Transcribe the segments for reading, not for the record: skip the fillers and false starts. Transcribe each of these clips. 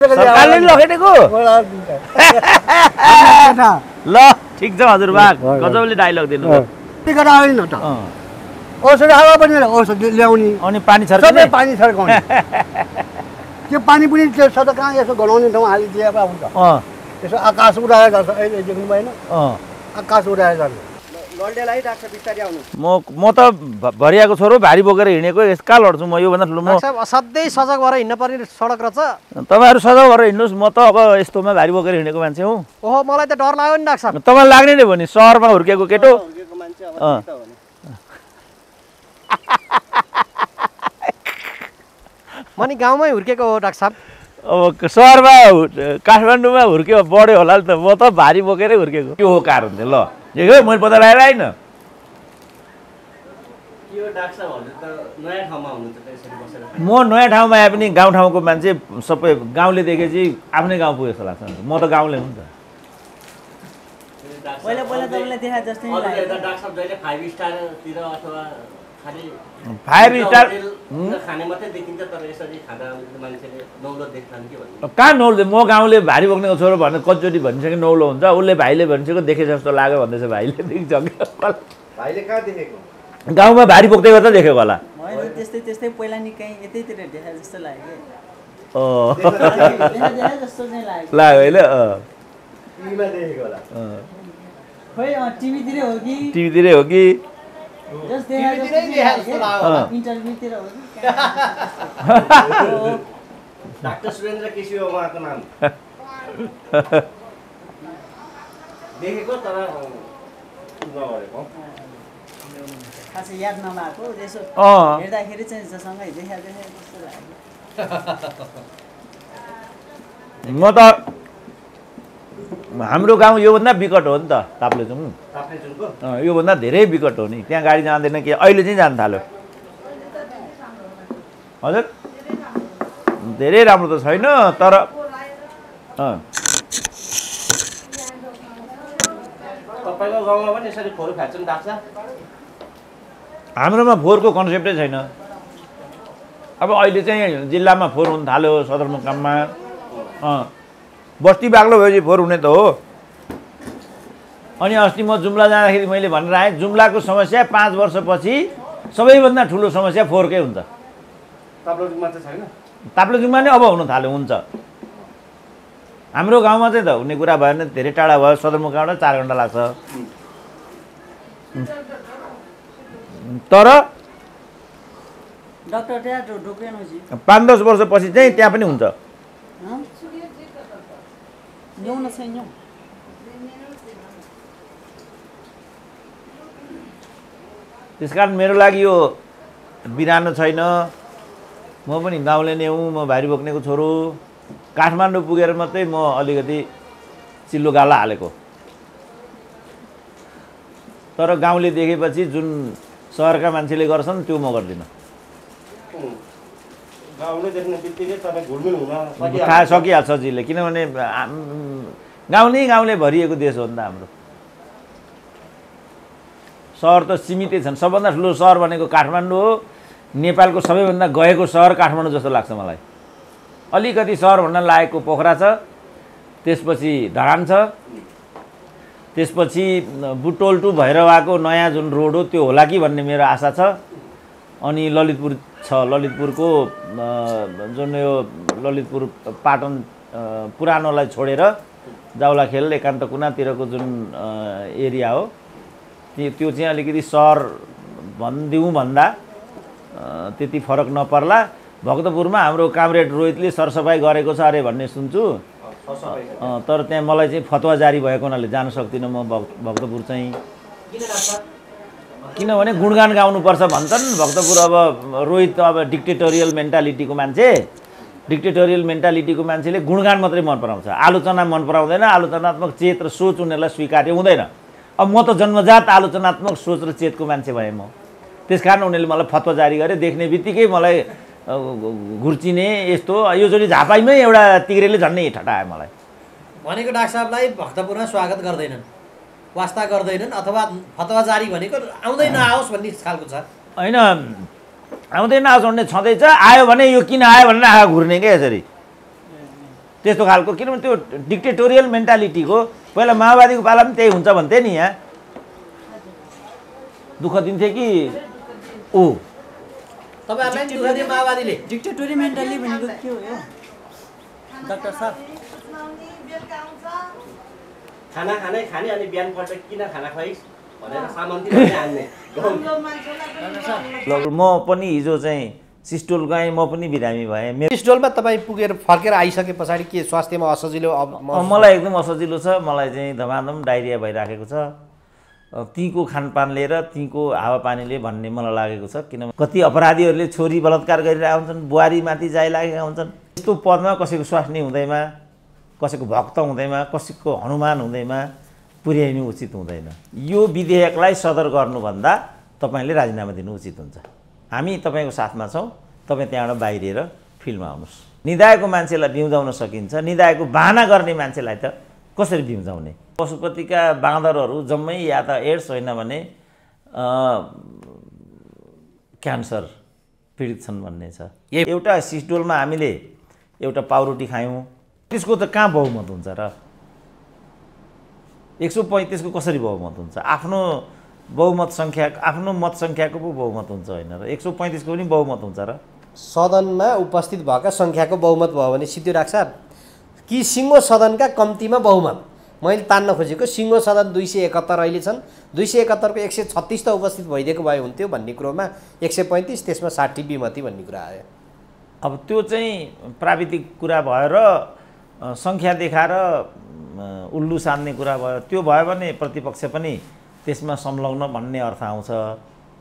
सरकारले लखेटेको ल ठिक छ हजुरबा गजबले डायलग दिनु टिकट आएन त औषधि हावा पनि औषधि ल्याउने अनि पानी छर्किने सबै पानी छर्काउने त्यो पानी पनि त्यो सदा कहाँ यसो गलाउने ठाउँ हालिदिए पो हुन्छ यसो आकाश उडाएर जान्छ अहिले देख्नु भएन आकाश उडाएर जान्छ लड्डेलाई डाक्टर बिस्तारै आउनु म त भरियाको छोरो भारी बोकेर हिँडेको यसका लड्छु म योभन्दा ठुलो म सधैँ सजग भएर हिँड्न पर्ने सडक रहेछ तपाईँहरू सजग भएर हिँड्नुहोस् म त अब यस्तोमा भारी बोकेर हिँडेको मान्छे हुँ ओहो मलाई त डर लाग्यो नि डाक्टर साहब तपाईँलाई लाग्ने नै भयो नि सहरमा हुर्केको केटो म नि गाउँमै हुर्केको हो डाक्टर साहब अब सहरमा काठमाडौँमा हुर्क्यो बढ्यो होला नि त म त भारी बोकेरै हुर्केको के हो कारण चाहिँ ल देख्यो मैले पत्ता लगाएर आइन म नयाँ ठाउँमा आए पनि गाउँ ठाउँको मान्छे सबै गाउँले देखेपछि आफ्नै गाउँ पुगेको लाग्छ म त गाउँले हुँ नि त पहिला पहिला तपाईलाई देखा जस्तै नि लाग्यो डाक्टर साहब जहिले 5 स्टारतिर अथवा खाली 5 स्टार खाने मात्रै देखिन्छ तर यसरी खाना मान्छेले नौलो देख्छन् के भन्नु कहाँ नौलो म गाउँले भारी बोक्नेको छोरो भन्ने कतिचोटि भनिसक्यो नौलो हुन्छ उसले भाइले भनिसक्यो देखे जस्तो लाग्यो भन्दैछ भाइले देख्छ भाइले कहाँ देखेको गाउँमा भारी बोक्दै गर्दा देखेको होला मैले त्यस्तै त्यस्तै पहिला नि कहीँ यतैतिर देखा जस्तो लाग्यो देखा जस्तो चाहिँ लाग्यो हैन टिभीमा देखेको होला खोइ टिभीतिरै हो कि जस्ट देखा जस्तो लाग्यो इन्टरभ्यूतिर हो कि डाक्टर सुरेन्द्र केसी हो उहाँको नाम देखेको तर नगरेको खासै याद नभएको यसो हेर्दाखेरि चाहिँ सँगै देखा जस्तो लाग्यो म त हाम्रो गाउँ योभन्दा विकट हो नि त ताप्लेजुङ योभन्दा धेरै विकट हो नि त्यहाँ गाडी जाँदैन कि अहिले चाहिँ जान थाल्यो हजुर धेरै राम्रो त छैन तर तपाईँको गाउँमा पनि यसरी फोहोर फ्याँक्छन् डाक्टर हाम्रोमा फोहोरको कन्सेप्टै छैन अब अहिले चाहिँ जिल्लामा फोहोर हुन थाल्यो सदरमुकाममा बस्ती बाग्लो भएपछि फोहोर हुने त हो अनि अस्ति म जुम्ला जाँदाखेरि मैले भनेर आएँ जुम्लाको समस्या 5 वर्षपछि सबैभन्दा ठुलो समस्या फोहोरकै हुन्छ ताप्लेजुङमा नै अब हुन थाल्यो हुन्छ हाम्रो गाउँमा चाहिँ त हुने कुरा भएन धेरै टाढा भयो सदरमुकामबाट 4 घण्टा लाग्छ तर डाक्टर त्यहाँ ढोकेन जी 5-10 वर्षपछि चाहिँ त्यहाँ पनि हुन्छ ल्याउन छैन त्यसकारण मेरो लागि यो बिरानो छैन म पनि गाउँले नै हुँ म भारी बोक्नेको छोरो काठमाडौँ पुगेर मात्रै म अलिकति चिल्लो गाला हालेको तर गाउँले देखेपछि जुन सहरका मान्छेले गर्छन् त्यो म गर्दिनँ गाउँले देख्ने बित्तिकै तपाईँ घुलमिल हुन थाहा सकिहाल्छ सजिलै किनभने गाउँले भरिएको देश हो नि त हाम्रो सहर त सीमितै छन् सबभन्दा ठुलो सहर भनेको काठमाडौँ हो नेपालको सबैभन्दा गएको सहर काठमाडौँ जस्तो लाग्छ मलाई अलिकति सहर भन्न लागेको पोखरा छ त्यसपछि धरान छ त्यसपछि बुटोल टु भैरवाको नयाँ जुन रोड हो त्यो होला कि भन्ने मेरो आशा छ अनि ललितपुर छ ललितपुरको जुन यो ललितपुर पाटन पुरानोलाई छोडेर जाउलाखेल एकान्त कुनातिरको जुन एरिया हो त्यो चाहिँ अलिकति सहर भनिदिउँ भन्दा त्यति फरक नपर्ला भक्तपुरमा हाम्रो कामरेड रोहितले सरसफाइ गरेको छ अरे भन्ने सुन्छु तर त्यहाँ मलाई चाहिँ फतवा जारी भएको हुनाले जान सक्दिनँ म भक्तपुर चाहिँ किनभने गुणगान गाउनुपर्छ भन्छन् भक्तपुर अब रोहित अब डिक्टेटोरियल मेन्टालिटीको मान्छेले गुणगान मात्रै मन पराउँछ आलोचना मन पराउँदैन आलोचनात्मक चेत र सोच उनीहरूलाई स्वीकार्य हुँदैन अब म त जन्मजात आलोचनात्मक सोच र चेतको मान्छे भएँ म त्यसकारण उनीहरूले मलाई फतवा जारी गरे देख्ने बित्तिकै मलाई घुर्चिने यस्तो योचोटि झापाइमै एउटा तिग्रेले झन्नै ठटायो मलाई भनेको डाक्टर साहबलाई भक्तपुरमा स्वागत गर्दैनन् वास्ता गर्दैनन् अथवा फतवा जारी भनेको आउँदै नआओस् भन्ने खालको छ हैन आउँदै नआओस् भन्ने छँदैछ आयो भने यो किन आयो भनेर आँखा घुर्ने क्या यसरी त्यस्तो खालको, किनभने त्यो डिक्टेटोरियल मेन्टालिटीको पहिला माओवादीको पाला पनि त्यही हुन्छ भन्थे नि। यहाँ दुःख दिन्थे कि ऊ तपाईँहरूलाई दुःख दिए माओवादीले? डिक्टेटोरी मेन्टालिटी भनेको के हो यो डाक्टर साहब? खाना खाने खाने अनि बिहान पल्ट किन खाना खुवाइस् भनेर सामन्ती हान्ने। म पनि हिजो चाहिँ सिस्टोल गएँ, म पनि बिरामी भएँ। सिस्टोलमा तपाईँ पुगेर फर्केर आइसके पछाडि के स्वास्थ्यमा असजिलो? मलाई एकदम असजिलो छ। मलाई चाहिँ धमाधम डाइरिया भइराखेको छ। तीको खानपान लिएर तीको हावापानीले भन्ने मलाई लागेको छ। किनभने कति अपराधीहरूले छोरी बलात्कार गरिरहेका हुन्छन्, बुहारीमाथि जाइलागेका हुन्छन्। यस्तो पदमा कसैको स्वास्नी हुँदैमा, कसैको भक्त हुँदैमा, कसैको हनुमान हुँदैमा पुर्याइनु उचित हुँदैन। यो विधेयकलाई सदर गर्नुभन्दा तपाईँले राजीनामा दिनु उचित हुन्छ। हामी तपाईँको साथमा छौँ। तपाईँ त्यहाँबाट बाहिरिएर फिल्डमा आउनुहोस्। निदाएको मान्छेलाई बिउजाउन सकिन्छ, निदाएको बाहना गर्ने मान्छेलाई त कसरी बिउजाउने? पशुपतिका बाँदरहरू जम्मै या त एड्स होइन भने क्यान्सर पीडित छन् भन्ने छ। एउटा सिस्डोलमा हामीले एउटा पाउरोटी खायौँ, त्यसको त कहाँ बहुमत हुन्छ र? 135 को कसरी बहुमत हुन्छ? आफ्नो बहुमत सङ्ख्या, आफ्नो मत सङ्ख्याको पो बहुमत हुन्छ होइन र? 135 को पनि बहुमत हुन्छ र? सदनमा उपस्थित भएका सङ्ख्याको बहुमत भयो भने सिद्धिराज साहब कि सिङ्गो सदनका कम्तीमा बहुमत? मैले तान्न खोजेको सिङ्गो सदन 271 अहिले छन्, 271 को 136 त उपस्थित भइदिएको भए हुन्थ्यो भन्ने कुरोमा 135, त्यसमा 60 विमति भन्ने कुरा आयो। अब त्यो चाहिँ प्राविधिक कुरा भयो र सङ्ख्या देखाएर उल्लु सान्ने कुरा भयो। त्यो भयो भने प्रतिपक्ष पनि त्यसमा संलग्न भन्ने अर्थ आउँछ।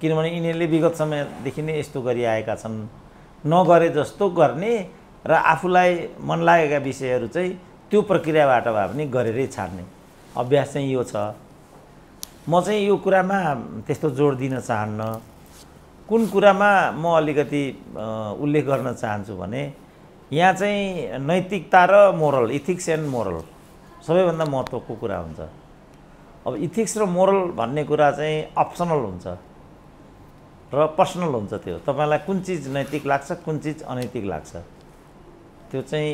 किनभने यिनीहरूले विगत समयदेखि नै यस्तो गरिआएका छन्। नगरे जस्तो गर्ने र आफूलाई मन लागेका विषयहरू चाहिँ त्यो प्रक्रियाबाट भए पनि गरेरै छाड्ने अभ्यास चाहिँ यो छ। म चाहिँ यो कुरामा त्यस्तो जोड दिन चाहन्न। कुन कुरामा म अलिकति उल्लेख गर्न चाहन्छु भने यहाँ चाहिँ नैतिकता र मोरल, इथिक्स एन्ड मोरल सबैभन्दा महत्त्वको कुरा हुन्छ। अब इथिक्स र मोरल भन्ने कुरा चाहिँ अप्सनल हुन्छ र पर्सनल हुन्छ। त्यो तपाईँलाई कुन चिज नैतिक लाग्छ, कुन चिज अनैतिक लाग्छ, त्यो चाहिँ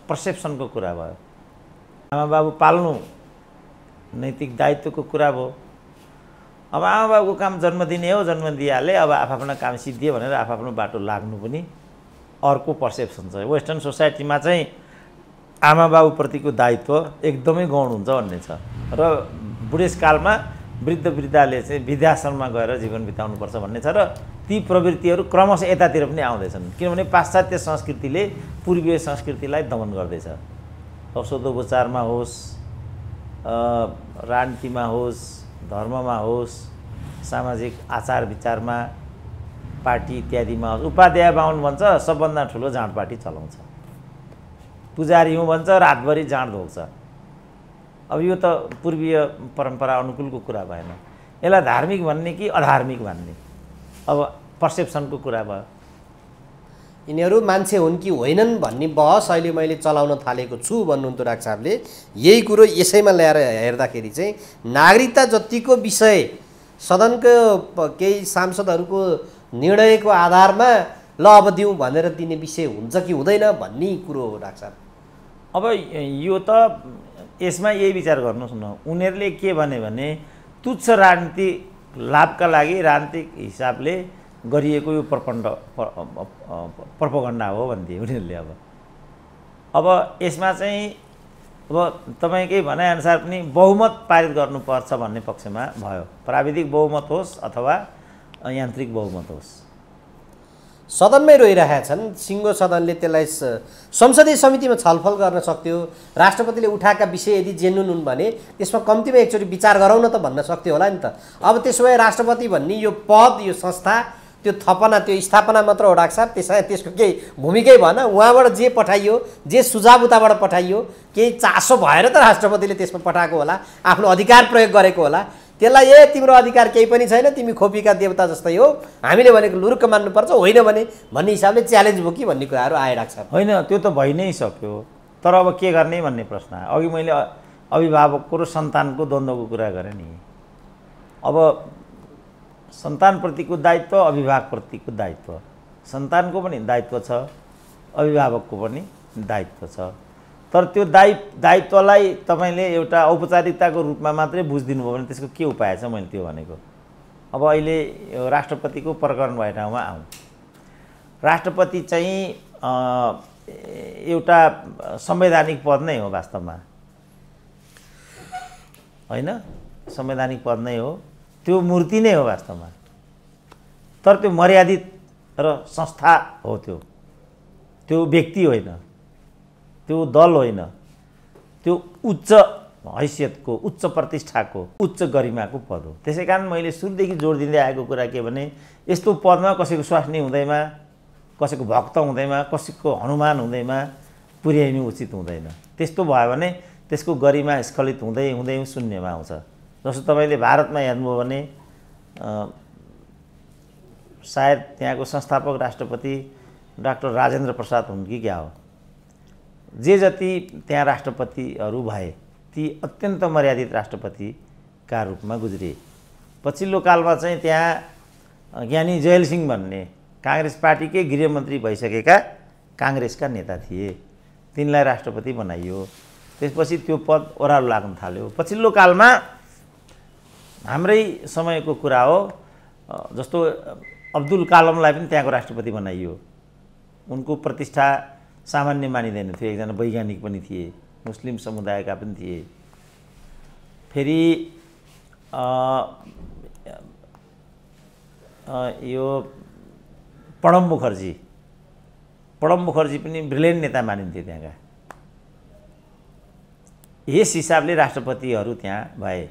पर्सेप्सनको कुरा भयो। आमाबाबु पाल्नु नैतिक दायित्वको कुरा भयो। अब आमाबाबुको काम जन्म दिने हो, जन्म दिइहाले, अब आफ्ना काम सिद्धियो भनेर आफ्नो बाटो लाग्नु पनि अर्को पर्सेप्सन छ। वेस्टर्न सोसाइटीमा चाहिँ आमाबाबुप्रतिको दायित्व एकदमै गौण हुन्छ भन्ने छ र बुढेसकालमा वृद्ध वृद्धाले चाहिँ वृद्धाश्रममा गएर जीवन बिताउनुपर्छ भन्ने छ र ती प्रवृत्तिहरू क्रमशः यतातिर पनि आउँदैछन्। किनभने पाश्चात्य संस्कृतिले पूर्वीय संस्कृतिलाई दमन गर्दैछ। औषधोपचारमा होस्, राजनीतिमा होस्, धर्ममा होस्, सामाजिक आचार विचारमा, पार्टी इत्यादिमा होस्। उपाध्याय बाहुन भन्छ सबभन्दा ठुलो जाँड पार्टी चलाउँछ। पुजारी हुँ भन्छ रातभरि जाँड धोक्छ। अब यो त पूर्वीय परम्परा अनुकूलको कुरा भएन। यसलाई धार्मिक भन्ने कि अधार्मिक भन्ने अब पर्सेप्सनको कुरा भयो। यिनीहरू मान्छे हुन् कि होइनन् भन्ने बहस अहिले मैले चलाउन थालेको छु भन्नुहुन्थ्यो राज साहबले। यही कुरो यसैमा ल्याएर हेर्दाखेरि चाहिँ नागरिकता जतिको विषय सदनको केही सांसदहरूको निर्णयको आधारमा ल अब दिउँ भनेर दिने विषय हुन्छ कि हुँदैन भन्ने कुरो हो राज साहब। अब यो त यसमा यही विचार गर्नुहोस् न, उनीहरूले के भने तुच्छ राजनीतिक लाभका लागि राजनीतिक हिसाबले गरिएको यो प्रोपोगन्डा हो भन्थे उनीहरूले। अब यसमा चाहिँ अब तपाईँकै भनाइअनुसार पनि बहुमत पारित गर्नुपर्छ भन्ने पक्षमा भयो। प्राविधिक बहुमत होस् अथवा यान्त्रिक बहुमत होस्, सदनमै रोइरहेका छन्। सिङ्गो सदनले त्यसलाई संसदीय समितिमा छलफल गर्न सक्थ्यो। राष्ट्रपतिले उठाएका विषय यदि जेन्युन हुन् भने त्यसमा कम्तीमा एकचोटि विचार गरौँ न त भन्न सक्थ्यो होला नि त। अब त्यसो भए राष्ट्रपति भन्ने यो पद, यो संस्था, त्यो थपना, त्यो स्थापना मात्र हो डाक्टर साहब। त्यसको केही भूमिकै भएन। उहाँबाट जे पठाइयो, जे सुझाव उताबाट पठाइयो, केही चासो भएर त राष्ट्रपतिले त्यसमा पठाएको होला, आफ्नो अधिकार प्रयोग गरेको होला। त्यसलाई तिम्रो अधिकार केही पनि छैन, तिमी खोपीका देवता जस्तै हो, हामीले भनेको लुरुक्क मान्नुपर्छ, होइन भने भन्ने हिसाबले च्यालेन्ज भयो कि भन्ने कुराहरू आए डाक्टर साहब। होइन, त्यो त भइ नै सक्यो। तर अब के गर्ने भन्ने प्रश्न आयो। अघि मैले अभिभावकको र सन्तानको द्वन्द्वको कुरा गरेँ नि। अब सन्तानप्रतिको दायित्व, अभिभावकप्रतिको दायित्व, सन्तानको पनि दायित्व छ, अभिभावकको पनि दायित्व छ। तर त्यो दायित्वलाई तपाईँले एउटा औपचारिकताको रूपमा मात्रै बुझिदिनु भयो भने त्यसको के उपाय छ मैले त्यो भनेको। अब अहिले यो राष्ट्रपतिको प्रकरण भए ठाउँमा आउँ। राष्ट्रपति चाहिँ एउटा संवैधानिक पद नै हो वास्तवमा, होइन? संवैधानिक पद नै हो, त्यो मूर्ति नै हो वास्तवमा। तर त्यो मर्यादित र संस्था हो, त्यो व्यक्ति होइन, त्यो दल होइन, त्यो उच्च हैसियतको, उच्च प्रतिष्ठाको, उच्च गरिमाको पद हो। त्यसै कारण मैले सुरुदेखि जोड दिँदै आएको कुरा के भने यस्तो पदमा कसैको स्वास्नी हुँदैमा, कसैको भक्त हुँदैमा, कसैको हनुमान हुँदैमा पुर्याइनु उचित हुँदैन। त्यस्तो भयो भने त्यसको गरिमा स्खलित हुँदै हुँदै शून्यमा आउँछ। जस्तो तपाईँले भारतमा हेर्नुभयो भने सायद त्यहाँको संस्थापक राष्ट्रपति डाक्टर राजेन्द्र प्रसाद हुन् कि क्या हो, जे जति त्यहाँ राष्ट्रपतिहरू भए ती अत्यन्त मर्यादित राष्ट्रपतिका रूपमा गुज्रिए। पछिल्लो कालमा चाहिँ त्यहाँ ज्ञानी जयल सिंह भन्ने काङ्ग्रेस पार्टीकै गृहमन्त्री भइसकेका काङ्ग्रेसका नेता थिए, तिनलाई राष्ट्रपति बनाइयो। त्यसपछि त्यो पद ओह्रालो लाग्न थाल्यो। पछिल्लो कालमा हाम्रै समयको कुरा हो, जस्तो अब्दुल कलामलाई पनि त्यहाँको राष्ट्रपति बनाइयो। उनको प्रतिष्ठा सामान्य मानिँदैन थियो, एकजना वैज्ञानिक पनि थिए, मुस्लिम समुदायका पनि थिए। फेरि यो प्रणब मुखर्जी पनि ब्रिलियन्ट नेता मानिन्थे त्यहाँका। यस हिसाबले राष्ट्रपतिहरू त्यहाँ भए,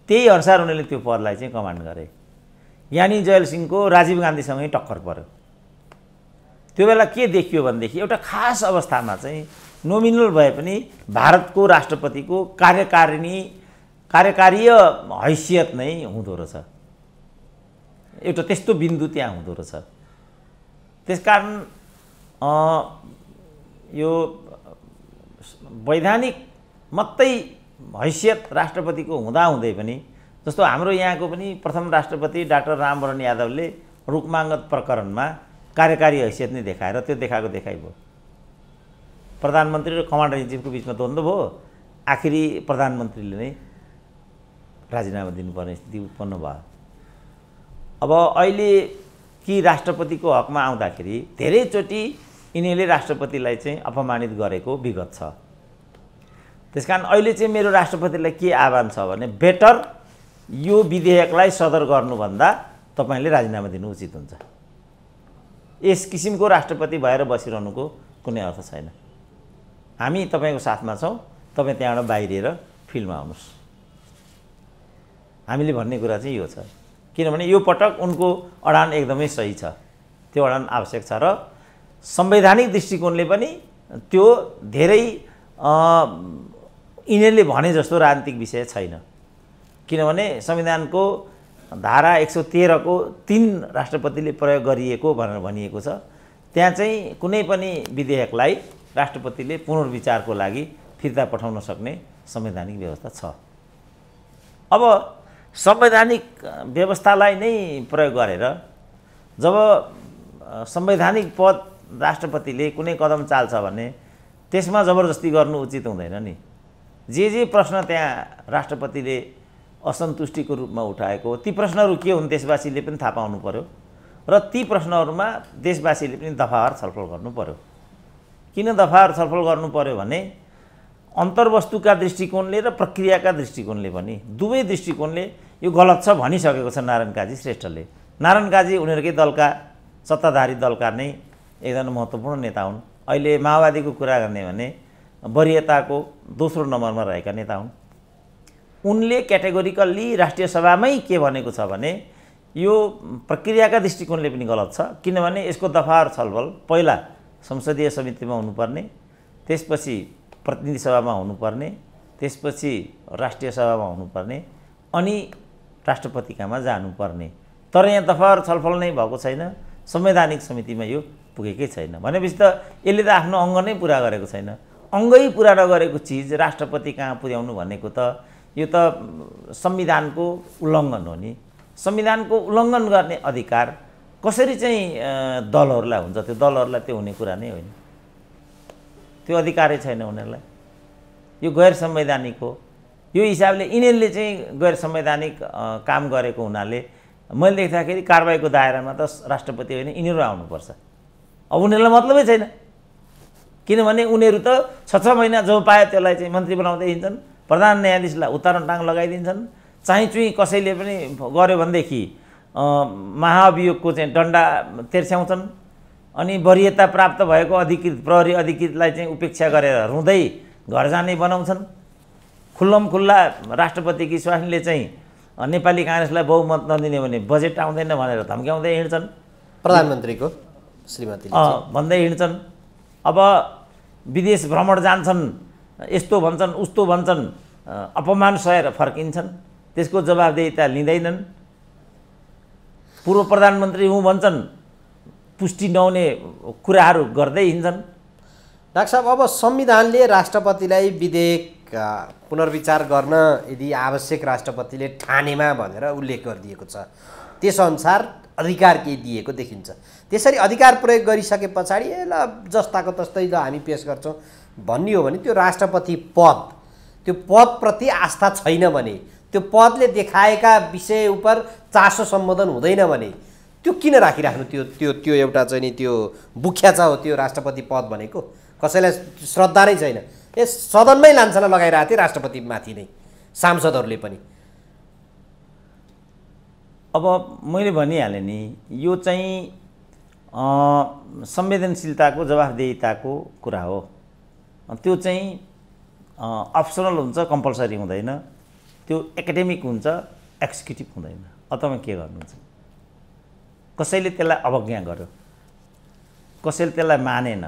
त्यही अनुसार उनीहरूले त्यो पदलाई चाहिँ कमान्ड गरे। ज्ञानी जयल सिंहको राजीव गान्धीसँगै टक्कर पर्यो। त्यो बेला के देखियो भनेदेखि एउटा खास अवस्थामा चाहिँ नोमिनल भए पनि भारतको राष्ट्रपतिको कार्यकारीय हैसियत नै हुँदो रहेछ, एउटा त्यस्तो बिन्दु त्यहाँ हुँदो रहेछ। त्यसकारण यो वैधानिक मात्रै हैसियत राष्ट्रपतिको हुँदाहुँदै पनि, जस्तो हाम्रो यहाँको पनि प्रथम राष्ट्रपति डाक्टर रामवरण यादवले रुकमाङ्गत प्रकरणमा कार्यकारी हैसियत नै देखाएर त्यो देखाएको देखाइ भयो। प्रधानमन्त्री र कमान्डर इन चिफको बिचमा द्वन्द्व भयो, आखिरी प्रधानमन्त्रीले नै राजीनामा दिनुपर्ने स्थिति उत्पन्न भयो। अब अहिले कि राष्ट्रपतिको हकमा आउँदाखेरि धेरैचोटि यिनीहरूले राष्ट्रपतिलाई चाहिँ अपमानित गरेको विगत छ। त्यसकारण अहिले चाहिँ मेरो राष्ट्रपतिलाई के आह्वान छ भने बेटर यो विधेयकलाई सदर गर्नुभन्दा तपाईँले राजीनामा दिनु उचित हुन्छ। यस किसिमको राष्ट्रपति भएर बसिरहनुको कुनै अर्थ छैन। हामी तपाईँको साथमा छौँ, तपाईँ त्यहाँबाट बाहिरिएर फिल्डमा आउनुहोस्। हामीले भन्ने कुरा चाहिँ यो छ, किनभने यो पटक उनको अडान एकदमै सही छ, त्यो अडान आवश्यक छ र संवैधानिक दृष्टिकोणले पनि त्यो धेरै यिनीहरूले भने जस्तो राजनीतिक विषय छैन। किनभने संविधानको धारा 113 को 3 राष्ट्रपतिले प्रयोग गरिएको भनेर भनिएको छ। त्यहाँ चाहिँ कुनै पनि विधेयकलाई राष्ट्रपतिले पुनर्विचारको लागि फिर्ता पठाउन सक्ने संवैधानिक व्यवस्था छ। अब संवैधानिक व्यवस्थालाई नै प्रयोग गरेर जब संवैधानिक पद राष्ट्रपतिले कुनै कदम चाल्छ भने त्यसमा जबरजस्ती गर्नु उचित हुँदैन नि। जे प्रश्न त्यहाँ राष्ट्रपतिले असन्तुष्टिको रूपमा उठाएको ती प्रश्नहरू के हुन् देशवासीले पनि थाहा पाउनु पर्यो र ती प्रश्नहरूमा देशवासीले पनि दफावार छलफल गर्नु पर्यो। किन दफावार छलफल गर्नु पर्यो भने अन्तर्वस्तुका दृष्टिकोणले र प्रक्रियाका दृष्टिकोणले पनि, दुवै दृष्टिकोणले यो गलत छ भनिसकेको छ नारायण काजी श्रेष्ठले। नारायण काजी उनीहरूकै दलका, सत्ताधारी दलका नै एकजना महत्त्वपूर्ण नेता हुन्। अहिले माओवादीको कुरा गर्ने भने वरियताको दोस्रो नम्बरमा रहेका नेता हुन्। उनले क्याटेगोरिकल्ली राष्ट्रिय सभामै के भनेको छ भने यो प्रक्रियाका दृष्टिकोणले पनि गलत छ, किनभने यसको दफावार छलफल पहिला संसदीय समितिमा हुनुपर्ने, त्यसपछि प्रतिनिधि सभामा हुनुपर्ने, त्यसपछि राष्ट्रिय सभामा हुनुपर्ने, अनि राष्ट्रपतिकामा जानुपर्ने। तर यहाँ दफावार छलफल नै भएको छैन, संवैधानिक समितिमा यो पुगेकै छैन। भनेपछि त यसले त आफ्नो अङ्ग नै पुरा गरेको छैन। अङ्गै पुरा नगरेको चिज राष्ट्रपति कहाँ पुर्याउनु भनेको त यो त संविधानको उल्लङ्घन हो नि। संविधानको उल्लङ्घन गर्ने अधिकार कसरी चाहिँ दलहरूलाई हुन्छ? त्यो दलहरूलाई त्यो हुने कुरा नै होइन। त्यो अधिकारै छैन उनीहरूलाई। यो गैर संवैधानिक हो। यो हिसाबले यिनीहरूले चाहिँ गैर संवैधानिक काम गरेको हुनाले मैले देख्दाखेरि कारबाहीको दायरामा त राष्ट्रपति होइन यिनीहरू आउनुपर्छ। अब उनीहरूलाई मतलबै छैन, किनभने उनीहरू त 6 महिना जो पायो त्यसलाई चाहिँ मन्त्री बनाउँदै हिँड्छन्, प्रधान न्यायाधीशलाई उत्तरण टाङ लगाइदिन्छन्। चाहिँ कसैले पनि गर्यो भनेदेखि महाअभियोगको चाहिँ दण्ड तिर्स्याउँछन्। अनि वरियता प्राप्त भएको अधिकृत प्रहरी अधिकृतलाई चाहिँ उपेक्षा गरेर रुँदै घर जाने बनाउँछन्। खुल्लमखुल्ला राष्ट्रपतिकी स्वास्नीले चाहिँ नेपाली काङ्ग्रेसलाई बहुमत नदिने भने बजेट आउँदैन भनेर धम्क्याउँदै हिँड्छन्। प्रधानमन्त्रीको श्रीमतीले भन्दै हिँड्छन्। अब विदेश भ्रमण जान्छन्, यस्तो भन्छन् उस्तो भन्छन्, अपमान सहेर फर्किन्छन्, त्यसको जवाबदेहिता लिँदैनन्। पूर्व प्रधानमन्त्री हुँ भन्छन्, पुष्टि नहुने कुराहरू गर्दै हिँड्छन्। डाक्टर साहब, अब संविधानले राष्ट्रपतिलाई विधेयक पुनर्विचार गर्न यदि आवश्यक राष्ट्रपतिले ठानेमा भनेर उल्लेख गरिदिएको छ, त्यसअनुसार अधिकार केही दिएको देखिन्छ। त्यसरी अधिकार प्रयोग गरिसके पछाडि ल जस्ताको तस्तै ल हामी पेश गर्छौँ भन्ने हो भने त्यो राष्ट्रपति पद, त्यो पदप्रति आस्था छैन भने, त्यो पदले देखाएका विषय उप चासो सम्बोधन हुँदैन भने त्यो किन राखिराख्नु? त्यो त्यो त्यो एउटा चाहिँ नि त्यो बुख्याचा हो त्यो राष्ट्रपति पद भनेको। कसैलाई श्रद्धा नै छैन। यस सदनमै लान्छना लगाइरहेको थियो राष्ट्रपतिमाथि नै सांसदहरूले पनि। अब मैले भनिहालेँ नि, यो चाहिँ संवेदनशीलताको जवाफदेहिताको कुरा हो। त्यो चाहिँ अप्सनल हुन्छ, कम्पलसरी हुँदैन। त्यो एकाडेमिक हुन्छ, एक्जिक्युटिभ हुँदैन। अब तपाईँ के गर्नुहुन्छ? कसैले त्यसलाई अवज्ञा गर्यो, कसैले त्यसलाई मानेन,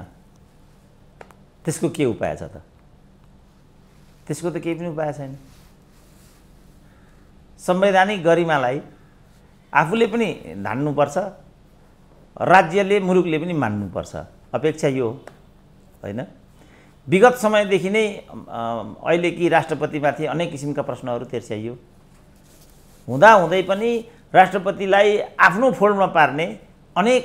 त्यसको के उपाय छ त? त्यसको त केही पनि उपाय छैन। संवैधानिक गरिमालाई आफूले पनि धान्नुपर्छ, राज्यले मुलुकले पनि मान्नुपर्छ। अपेक्षा यो होइन। विगत समयदेखि नै अहिलेकी राष्ट्रपतिमाथि अनेक किसिमका प्रश्नहरू तिर्स्याइयो। हुँदाहुँदै पनि राष्ट्रपतिलाई आफ्नो फोल्डमा पार्ने अनेक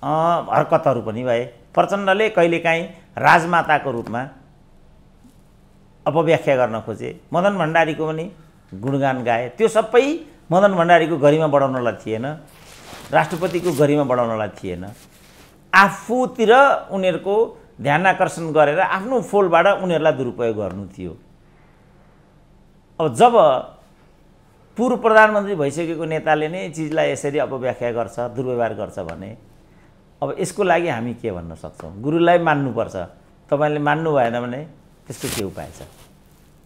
हरकतहरू पनि भए। प्रचण्डले कहिलेकाहीँ राजमाताको रूपमा अपव्याख्या गर्न खोजे। मदन भण्डारीको पनि गुणगान गाए। त्यो सबै मदन भण्डारीको गरिमा बढाउनलाई थिएन, राष्ट्रपतिको गरिमा बढाउनलाई थिएन। आफूतिर उनीहरूको ध्यान आकर्षण गरेर आफ्नो फोल्डबाट उनीहरूलाई दुरुपयोग गर्नु थियो। अब जब पूर्व प्रधानमन्त्री भइसकेको नेताले नै चिजलाई यसरी अपव्याख्या गर्छ, दुर्व्यवहार गर्छ भने अब यसको लागि हामी के भन्न सक्छौँ? गुरुलाई मान्नुपर्छ। तपाईँले मान्नु भएन भने त्यसको के उपाय छ?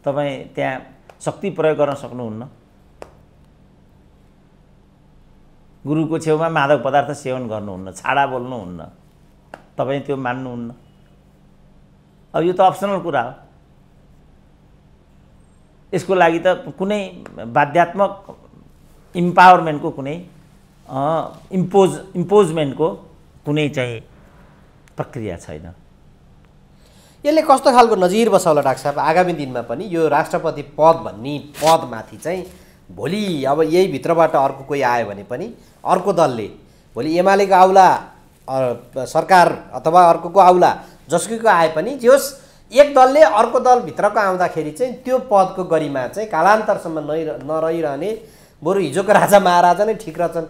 तपाईँ त्यहाँ शक्ति प्रयोग गर्न सक्नुहुन्न। गुरुको छेउमा मादक पदार्थ सेवन गर्नुहुन्न, छाडा बोल्नुहुन्न, तपाईँ त्यो मान्नुहुन्न। अब यो त अप्सनल कुरा हो। यसको लागि त कुनै बाध्यात्मक इम्पावरमेन्टको, कुनै इम्पोजमेन्टको कुनै चाहिँ प्रक्रिया छैन। यसले कस्तो खालको नजिर बसाउला डाक्टर साहब आगामी दिनमा पनि? यो राष्ट्रपति पद भन्ने पदमाथि चाहिँ भोलि अब यही भित्रबाट अर्को कोही आयो भने पनि अर्को दलले, भोलि एमालेको आउला सरकार अथवा अर्कोको आउला जसको आए पनि जे होस्, एक दलले अर्को दलभित्रको आउँदाखेरि चाहिँ त्यो पदको गरिमा चाहिँ कालान्तरसम्म नरहिरहने, बरु हिजोको राजा महाराजा नै ठिक रहेछन्,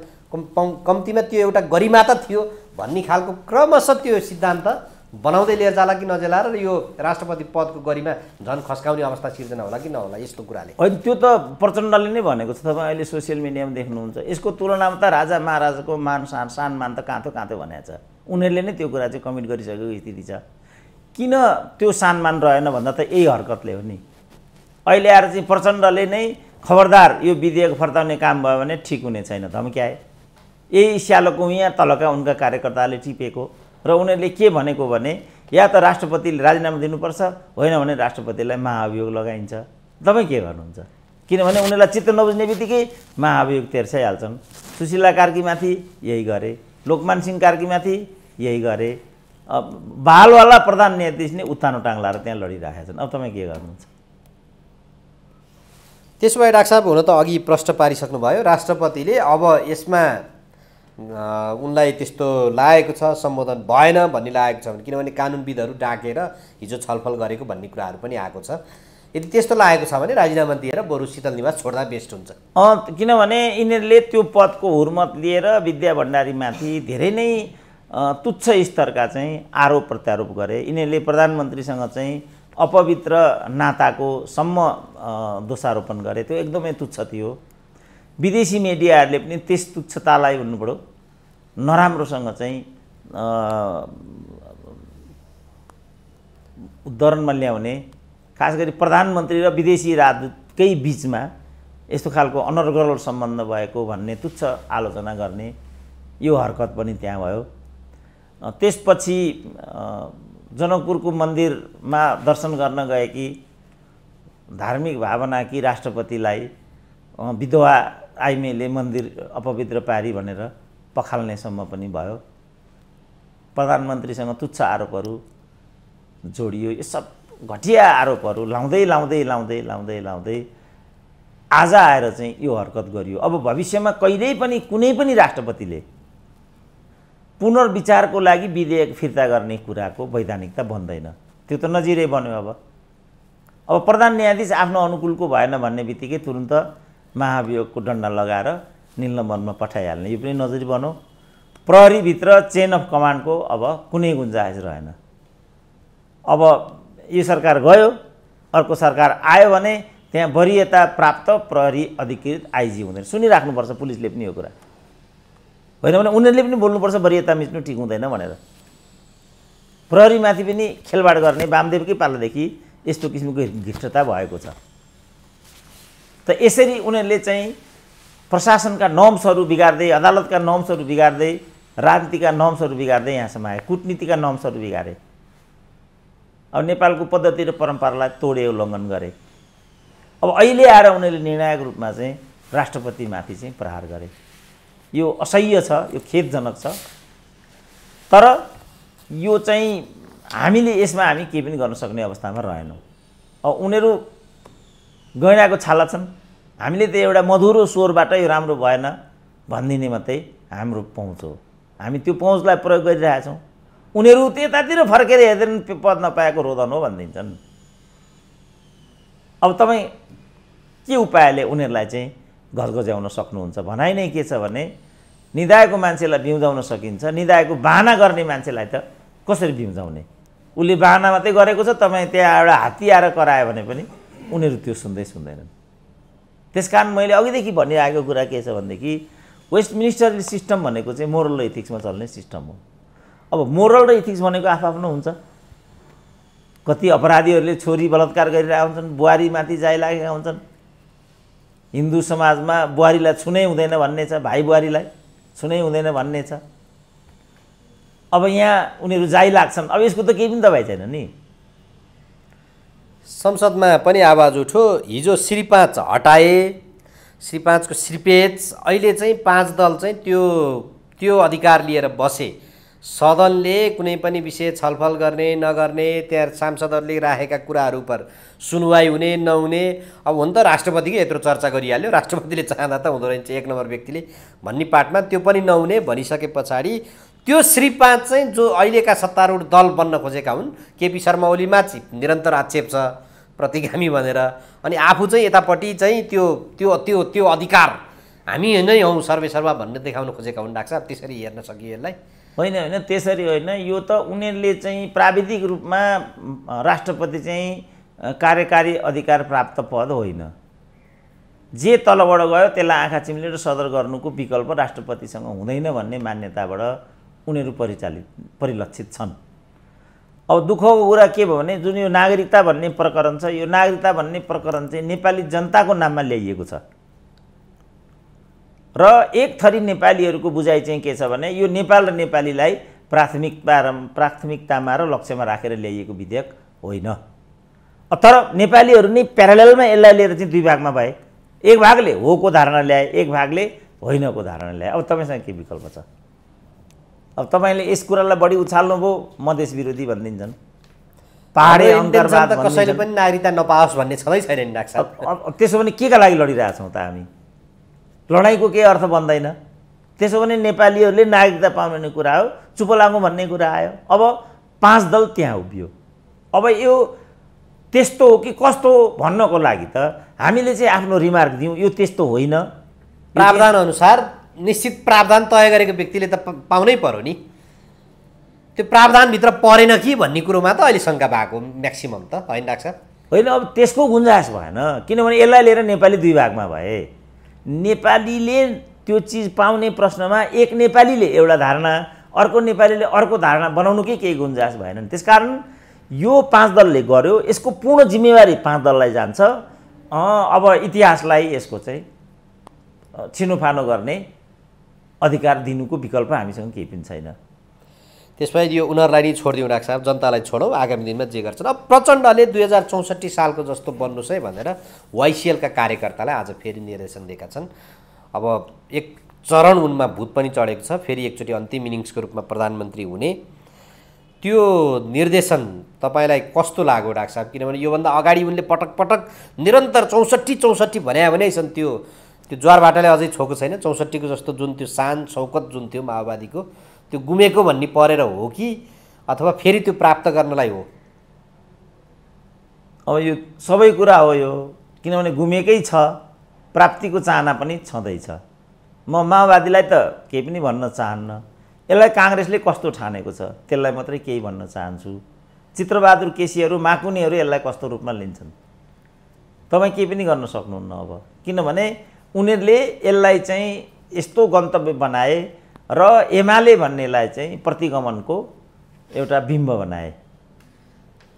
कम्तीमा त्यो एउटा गरिमा त थियो भन्ने खालको क्रमशः त्यो सिद्धान्त बनाउँदै लिएर जाला कि नजाला, र यो राष्ट्रपति पदको गरिमा झन् खस्काउने अवस्था सिर्जना होला कि नहोला यस्तो कुराले? होइन, त्यो त प्रचण्डले नै भनेको छ। तपाईँ अहिले सोसियल मिडियामा देख्नुहुन्छ। यसको तुलनामा त राजा महाराजाको सम्मान त काँथो भनेको छ। उनीहरूले नै त्यो कुरा चाहिँ कमिट गरिसकेको स्थिति छ। किन त्यो सम्मान रहेन भन्दा त यही हरकतले हो नि। अहिले आएर चाहिँ प्रचण्डले नै खबरदार यो विधेयक फर्ताउने काम भयो भने ठिक हुने छैन धम्क्याए। यही स्यालोको यहाँ तलका उनका कार्यकर्ताले टिपेको, र उनीहरूले के भनेको भने या त राष्ट्रपतिले राजीनामा दिनुपर्छ, होइन भने राष्ट्रपतिलाई महाअभियोग लगाइन्छ। तपाईँ के गर्नुहुन्छ? किनभने उनीहरूलाई चित्त नबुझ्ने बित्तिकै महाअभियोग तिर्साइहाल्छन्। सुशीला कार्कीमाथि यही गरे, लोकमान सिंह कार्कीमाथि यही गरे। बहालवाला प्रधान न्यायाधीश नै उत्तानो टाङ लाएर त्यहाँ लडिरहेका छन्। अब तपाईँ के गर्नुहुन्छ? त्यसो भए डाक्टर साहब, हुन त अघि प्रश्न पारिसक्नुभयो। राष्ट्रपतिले अब यसमा उनलाई त्यस्तो लागेको छ, सम्बोधन भएन भन्ने लागेको छ भने, किनभने कानुनविदहरू डाकेर हिजो छलफल गरेको भन्ने कुराहरू पनि आएको छ। यदि त्यस्तो लागेको छ भने राजीनामा दिएर बरु शीतल निवास छोड्दा बेस्ट हुन्छ। किनभने यिनीहरूले त्यो पदको हुर्मत लिएर विद्या भण्डारीमाथि धेरै नै तुच्छ स्तरका चाहिँ आरोप प्रत्यारोप गरे। यिनीहरूले प्रधानमन्त्रीसँग चाहिँ अपवित्र नाताको सम्म दोषारोपण गरे, त्यो एकदमै तुच्छ थियो। विदेशी मिडियाहरूले पनि त्यस तुच्छतालाई भन्नु पर्यो नराम्रोसँग चाहिँ उद्धरणमा ल्याउने, खास गरी प्रधानमन्त्री र विदेशी राजदूतकै बिचमा यस्तो खालको अनर्गल सम्बन्ध भएको भन्ने तुच्छ आलोचना गर्ने यो हरकत पनि त्यहाँ भयो। त्यसपछि जनकपुरको मन्दिरमा दर्शन गर्न गएकी धार्मिक भावना कि राष्ट्रपतिलाई विधवा आइमेले मन्दिर अपवित्र पारी भनेर पखाल्नेसम्म पनि भयो। प्रधानमन्त्रीसँग तुच्छ आरोपहरू जोडियो। यो सब घटिया आरोपहरू लाउँदै लाउँदै लाउँदै लाउँदै लाउँदै आज आएर चाहिँ यो हरकत गरियो। अब भविष्यमा कहिल्यै पनि कुनै पनि राष्ट्रपतिले पुनर्विचारको लागि विधेयक फिर्ता गर्ने कुराको वैधानिकता बन्दैन, त्यो त नजिरै बन्यो। अब प्रधान न्यायाधीश आफ्नो अनुकूलको भएन भन्ने बित्तिकै तुरुन्त महाभियोगको डन्डा लगाएर निलम्बनमा पठाइहाल्ने, यो पनि नजिर बन्यो। प्रहरीभित्र चेन अफ कमान्डको अब कुनै गुन्जाइस रहेन। अब यो सरकार गयो, अर्को सरकार आयो भने त्यहाँ वरियता प्राप्त प्रहरी अधिकृत आइजी हुँदैन। सुनिराख्नुपर्छ पुलिसले पनि यो कुरा, होइन भने उनीहरूले पनि बोल्नुपर्छ वरियता मिच्नु ठिक हुँदैन भनेर। प्रहरीमाथि पनि खेलबाड गर्ने वामदेवकै पालादेखि यस्तो किसिमको घिष्टता भएको छ। त यसरी उनीहरूले चाहिँ प्रशासनका नर्म्सहरू बिगार्दै, अदालतका नर्म्सहरू बिगार्दै, राजनीतिका नर्म्सहरू बिगार्दै यहाँसम्म आए, कूटनीतिका नर्म्सहरू बिगारे। अब नेपालको पद्धति र परम्परालाई तोडे, उल्लङ्घन गरे। अब अहिले आएर उनीहरूले निर्णायक रूपमा चाहिँ राष्ट्रपतिमाथि चाहिँ प्रहार गरे। यो असह्य छ, यो खेदजनक छ। तर यो चाहिँ हामीले यसमा हामी केही पनि गर्न सक्ने अवस्थामा रहेनौँ। अब उनीहरू गैँडाको छाला छन्, हामीले त एउटा मधुरो स्वरबाट यो राम्रो भएन भनिदिने मात्रै हाम्रो पहुँच हो। हामी त्यो पहुँचलाई प्रयोग गरिरहेछौँ। उनीहरू त्यतातिर फर्केर हेर्दैनन्, पद नपाएको रोदन हो भनिदिन्छन्। अब तपाईँ के उपायले उनीहरूलाई चाहिँ घचघच्याउन सक्नुहुन्छ? भनाइ नै के छ भने निदाएको मान्छेलाई बिउजाउन सकिन्छ, निदाएको बाहना गर्ने मान्छेलाई त कसरी बिउजाउने? उसले बाहना मात्रै गरेको छ, तपाईँ त्यहाँ एउटा हात्ती आएर करायो भने पनि उनीहरू त्यो सुन्दैनन्। त्यसकारण मैले अघिदेखि भनिरहेको कुरा के छ भनेदेखि वेस्टमिनिस्टर सिस्टम भनेको चाहिँ मोरल र इथिक्समा चल्ने सिस्टम हो। अब मोरल र इथिक्स भनेको आफ्नो हुन्छ। कति अपराधीहरूले छोरी बलात्कार गरिरहेका हुन्छन्, बुहारीमाथि जाइ लागेका हुन्छन्। हिन्दू समाजमा बुहारीलाई छुनै हुँदैन भन्ने छ, भाइ बुहारीलाई छुनै हुँदैन भन्ने छ। अब यहाँ उनीहरू जाइ लाग्छन्। अब यसको त केही पनि दबाई छैन नि। संसदमा पनि आवाज उठ्यो। हिजो श्री 5 हटाए, श्री 5 को श्रीपेच। अहिले चाहिँ 5 दल चाहिँ त्यो अधिकार लिएर बसे। सदनले कुनै पनि विषय छलफल गर्ने नगर्ने, त्यहाँ सांसदहरूले राखेका कुराहरू पर सुनवाई हुने नहुने। अब हुन त राष्ट्रपतिकै यत्रो चर्चा गरिहाल्यो, राष्ट्रपतिले चाहँदा त हुँदो रहेछ 1 नम्बर व्यक्तिले भन्ने पाटमा त्यो पनि नहुने भनिसके पछाडि त्यो श्री 5 चाहिँ जो अहिलेका सत्तारूढ दल बन्न खोजेका हुन्, केपी शर्मा ओलीमाथि निरन्तर आक्षेप छ प्रतिगामी भनेर, अनि आफू चाहिँ यतापट्टि चाहिँ त्यो त्यो त्यो त्यो अधिकार हामी नै हौँ सर्वेसर्वा भन्ने देखाउन खोजेका हुन्। डाक्टर साहब त्यसरी हेर्न सकियो यसलाई? होइन होइन, त्यसरी होइन। यो त उनीहरूले चाहिँ प्राविधिक रूपमा राष्ट्रपति चाहिँ कार्यकारी अधिकार प्राप्त पद होइन। जे तलबाट गयो त्यसलाई आँखा चिम्लेर सदर गर्नुको विकल्प राष्ट्रपतिसँग हुँदैन भन्ने मान्यताबाट उनीहरू परिलक्षित छन्। अब दुःखको कुरा के भयो भने जुन यो नागरिकता भन्ने प्रकरण छ, यो नागरिकता भन्ने प्रकरण चाहिँ नेपाली जनताको नाममा ल्याइएको छ र एक थरी नेपालीहरूको बुझाइ चाहिँ के छ भने यो नेपाल र नेपालीलाई प्राथमिकतामा र लक्ष्यमा राखेर ल्याइएको विधेयक होइन। तर नेपालीहरू नै प्यारालेलमा यसलाई लिएर चाहिँ दुई भागमा भए। एक भागले होको धारणा ल्याए, एक भागले होइनको धारणा ल्याए। अब तपाईँसँग के विकल्प छ? अब तपाईँले यस कुरालाई बढी उछाल्नुभयो, मधेस विरोधी भनिदिन्छन्, पहाडे अङ्करवाद भनिदिन्छन्। कसैले पनि नागरिकता नपाओस् भन्ने छँदै छैन नि डाक्टर साहब। त्यसो भने केका लागि लडिरहेछौँ त हामी? लडाइँको केही अर्थ बन्दैन। त्यसो भने नेपालीहरूले नागरिकता पाउने कुरा हो, चुप लागौँ भन्ने कुरा आयो। अब 5 दल त्यहाँ उभियो। अब यो त्यस्तो हो कि कस्तो भन्नको लागि त हामीले चाहिँ आफ्नो रिमार्क दियौँ, यो त्यस्तो होइन। प्रावधान अनुसार निश्चित प्रावधान तय गरेको व्यक्तिले त पाउनै पर्यो नि। त्यो प्रावधानभित्र परेन कि भन्ने कुरोमा त अहिले शङ्का भएको म्याक्सिमम त होइन डाक्टर साहब? होइन, अब त्यसको गुन्जाइस भएन, किनभने यसलाई लिएर नेपाली 2 भागमा भए। नेपालीले त्यो चिज पाउने प्रश्नमा एक नेपालीले एउटा धारणा, अर्को नेपालीले अर्को धारणा बनाउनुकै केही गुन्जाइस भएन। त्यसकारण यो 5 दलले गर्यो, यसको पूर्ण जिम्मेवारी 5 दललाई जान्छ। अब इतिहासलाई यसको चाहिँ छिनोफानो गर्ने अधिकार दिनुको विकल्प हामीसँग केही पनि छैन। त्यसमा यो उनीहरूलाई नै छोडिदिउँ डाक्टर साहब, जनतालाई छोडौँ, आगामी दिनमा जे गर्छन्। अब प्रचण्डले 2064 सालको जस्तो बन्नुहोस् है भनेर वाइसिएलका कार्यकर्तालाई आज फेरि निर्देशन दिएका छन्। अब एक चरण उनमा भूत पनि चढेको छ, फेरि एकचोटि अन्तिम इनिङ्सको रूपमा प्रधानमन्त्री हुने। त्यो निर्देशन तपाईँलाई कस्तो लाग्यो डाक्टर साहब? किनभने योभन्दा अगाडि उनले पटक पटक निरन्तर 64 भने छन्। त्यो ज्वारभाटाले अझै छोएको छैन। 64को जस्तो जुन त्यो शान शौकत जुन थियो माओवादीको, त्यो गुमेको भन्ने परेर हो कि अथवा फेरि त्यो प्राप्त गर्नलाई हो? अब यो सबै कुरा हो यो, किनभने गुमेकै छ, प्राप्तिको चाहना पनि छँदैछ। म माओवादीलाई त केही पनि भन्न चाहन्न। यसलाई काङ्ग्रेसले कस्तो ठानेको छ त्यसलाई मात्रै केही भन्न चाहन्छु। चित्रबहादुर केसीहरू, माकुनीहरू यसलाई कस्तो रूपमा लिन्छन् तपाईँ केही पनि गर्न सक्नुहुन्न। अब किनभने उनीहरूले यसलाई चाहिँ यस्तो गन्तव्य बनाए र एमाले भन्नेलाई चाहिँ प्रतिगमनको एउटा बिम्ब बनाए,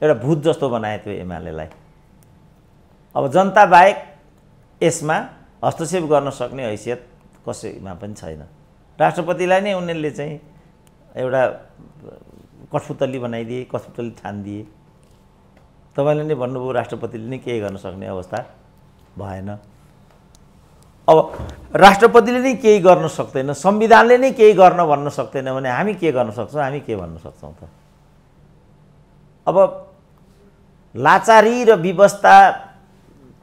एउटा भूत जस्तो बनाए त्यो एमालेलाई। अब जनता बाहेक यसमा हस्तक्षेप गर्न सक्ने हैसियत कसैमा पनि छैन। राष्ट्रपतिलाई नै उनीहरूले चाहिँ एउटा कठपुतली बनाइदिए, कठपुतली ठानिदिए। तपाईँले नै भन्नुभयो राष्ट्रपतिले नै केही गर्न सक्ने अवस्था भएन। अब राष्ट्रपतिले नै केही गर्न सक्दैन, संविधानले नै केही गर्न भन्न सक्दैन भने हामी के गर्न सक्छौँ? हामी के भन्न सक्छौँ त? अब लाचारी र व्यवस्था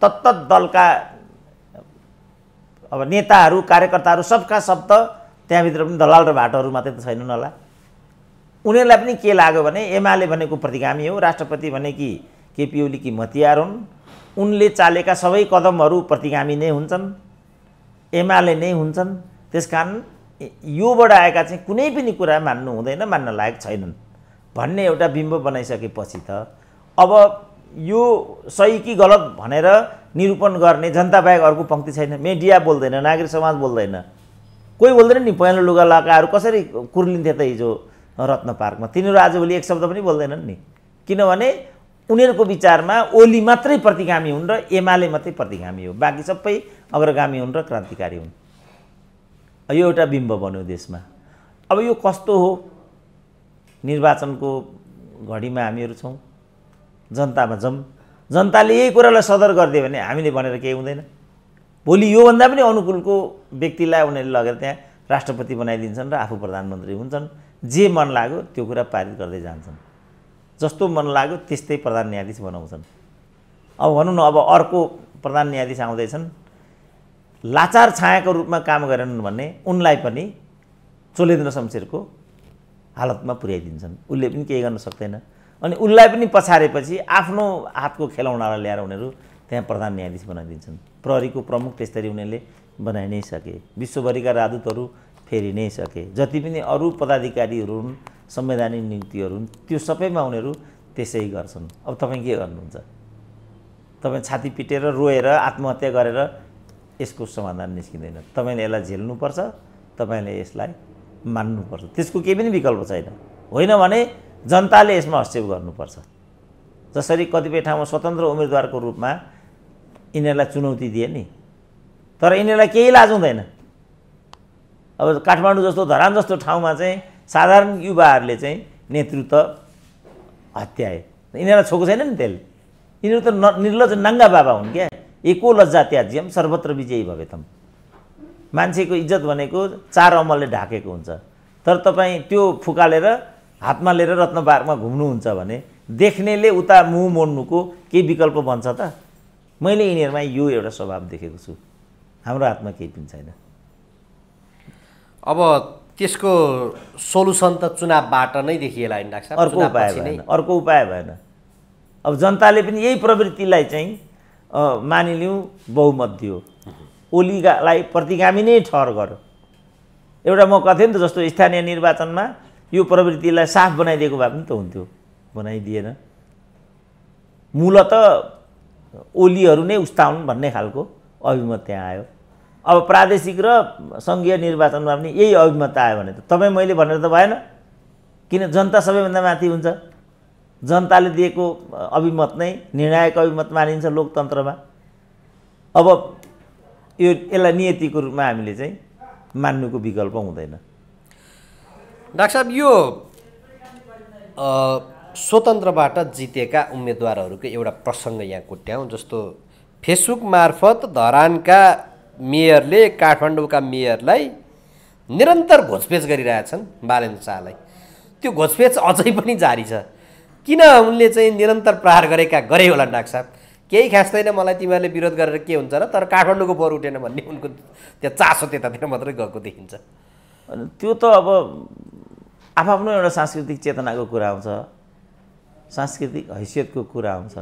तत्त दलका अब नेताहरू, कार्यकर्ताहरू सबका सब त त्यहाँभित्र पनि दलाल र भाटोहरू मात्रै त छैनन् होला। उनीहरूलाई पनि के लाग्यो भने एमाले भनेको प्रतिगामी हो, राष्ट्रपति भनेकी केपी ओलीकी मतियार हुन्, उनले चालेका सबै कदमहरू प्रतिगामी नै हुन्छन्, एमाले नै हुन्छन्। त्यसकारण योबाट आएका चाहिँ कुनै पनि कुरा मान्नु हुँदैन, मान्न लायक छैनन् भन्ने एउटा बिम्ब बनाइसकेपछि त अब यो सही कि गलत भनेर निरूपण गर्ने जनता बाहेक अर्को पङ्क्ति छैन। मिडिया बोल्दैन, नागरिक समाज बोल्दैन, कोही बोल्दैन नि। पहेँलो लुगा लगाएर कसरी कुर्लिन्थे त हिजो रत्न पार्कमा? तिनीहरू आजभोलि एक शब्द पनि बोल्दैनन् नि, किनभने उनीहरूको विचारमा ओली मात्रै प्रतिगामी हुन् र एमाले मात्रै प्रतिगामी हो, बाँकी सबै अग्रगामी हुन् र क्रान्तिकारी हुन्। यो एउटा बिम्ब बन्यो देशमा। अब यो कस्तो हो? निर्वाचनको घडीमा हामीहरू छौँ, जनतामा जाउँ, जनताले यही कुरालाई सदर गरिदियो भने हामीले भनेर केही हुँदैन। भोलि योभन्दा पनि अनुकूलको व्यक्तिलाई उनीहरूले लगेर त्यहाँ राष्ट्रपति बनाइदिन्छन् र आफू प्रधानमन्त्री हुन्छन्। जे मन लाग्यो त्यो कुरा पारित गर्दै जान्छन्, जस्तो मन लाग्यो त्यस्तै प्रधान न्यायाधीश बनाउँछन्। अब भनौँ न, अब अर्को प्रधान न्यायाधीश आउँदैछन्, लाचार छायाको रूपमा काम गरेनन् भने उनलाई पनि चोलेन्द्र शमशेरको हालतमा पुर्याइदिन्छन्, उसले पनि केही गर्न सक्दैन। अनि उसलाई पनि पछारेपछि आफ्नो हातको खेलौनालाई ल्याएर उनीहरू त्यहाँ प्रधान न्यायाधीश बनाइदिन्छन्। प्रहरीको प्रमुख त्यसरी उनीहरूले बनाइ नै सके, विश्वभरिका राजदूतहरू फेरि नै सके, जति पनि अरू पदाधिकारीहरू हुन्, संवैधानिक नियुक्तिहरू हुन्, त्यो सबैमा उनीहरू त्यसै गर्छन्। अब तपाईँ के गर्नुहुन्छ? तपाईँ छाती पिटेर रोएर आत्महत्या गरेर यसको समाधान निस्किँदैन। तपाईँले यसलाई झेल्नुपर्छ, तपाईँले यसलाई मान्नुपर्छ, त्यसको केही पनि विकल्प छैन। होइन भने जनताले यसमा हस्तक्षेप गर्नुपर्छ। जसरी कतिपय ठाउँमा स्वतन्त्र उम्मेदवारको रूपमा यिनीहरूलाई चुनौती दिए नि, तर यिनीहरूलाई केही लाज हुँदैन। अब काठमाडौँ जस्तो, धरान जस्तो ठाउँमा चाहिँ साधारण युवाहरूले चाहिँ नेतृत्व हत्याए, यिनीहरूलाई छोएको छैन नि त्यसले। यिनीहरू त निर्लज नङ्गा बाबा हुन् क्या। एको लज्जा त्याज्यम सर्वत्र विजयी भवेतम। मान्छेको इज्जत भनेको 4 अमलले ढाकेको हुन्छ, तर तपाईँ त्यो फुकालेर हातमा लिएर रत्न पार्कमा घुम्नुहुन्छ भने देख्नेले उता मुह मोड्नुको केही विकल्प बन्छ त? मैले यिनीहरूमा यो एउटा स्वभाव देखेको छु। हाम्रो हातमा केही पनि छैन। अब त्यसको सोलुसन त चुनावबाट नै देखिएला नि डाक्टर साहब। अर्को उपाय भएन। अब जनताले पनि यही प्रवृत्तिलाई चाहिँ मानिलिउँ बहुमत दियो, ओलीलाई प्रतिगामी नै ठहर गर्यो। एउटा मौका थियो नि त, जस्तो स्थानीय निर्वाचनमा यो प्रवृत्तिलाई साफ बनाइदिएको भए पनि त हुन्थ्यो, बनाइदिएन। मूलत ओलीहरू नै उस्ताउन् भन्ने खालको अभिमत त्यहाँ आयो। अब प्रादेशिक र सङ्घीय निर्वाचनमा पनि यही अभिमत आयो भने त तपाईँ मैले भनेर त भएन, किन जनता सबैभन्दा माथि हुन्छ। जनताले दिएको अभिमत नै निर्णायक अभिमत मानिन्छ लोकतन्त्रमा। अब यसलाई नियतिको रूपमा हामीले चाहिँ मान्नुको विकल्प हुँदैन। डाक्टर साहब, यो स्वतन्त्रबाट जितेका उम्मेदवारहरूको एउटा प्रसङ्ग यहाँ कोट्याउँ। जस्तो फेसबुक मार्फत धरानका मेयरले काठमाडौँका मेयरलाई निरन्तर घोचपेच गरिरहेछन् बालेन्द्र शाहलाई। त्यो घोचपेच अझै पनि जारी छ। किन उनले चाहिँ निरन्तर प्रहार गरे होला डाक्टर साहब? केही खास छैन, मलाई तिमीहरूले विरोध गरेर के हुन्छ र, तर काठमाडौँको बर उठेन भन्ने उनको त्यो चासो त्यतातिर मात्रै गएको देखिन्छ। त्यो त अब आफ्नो एउटा सांस्कृतिक चेतनाको कुरा आउँछ, सांस्कृतिक हैसियतको कुरा आउँछ।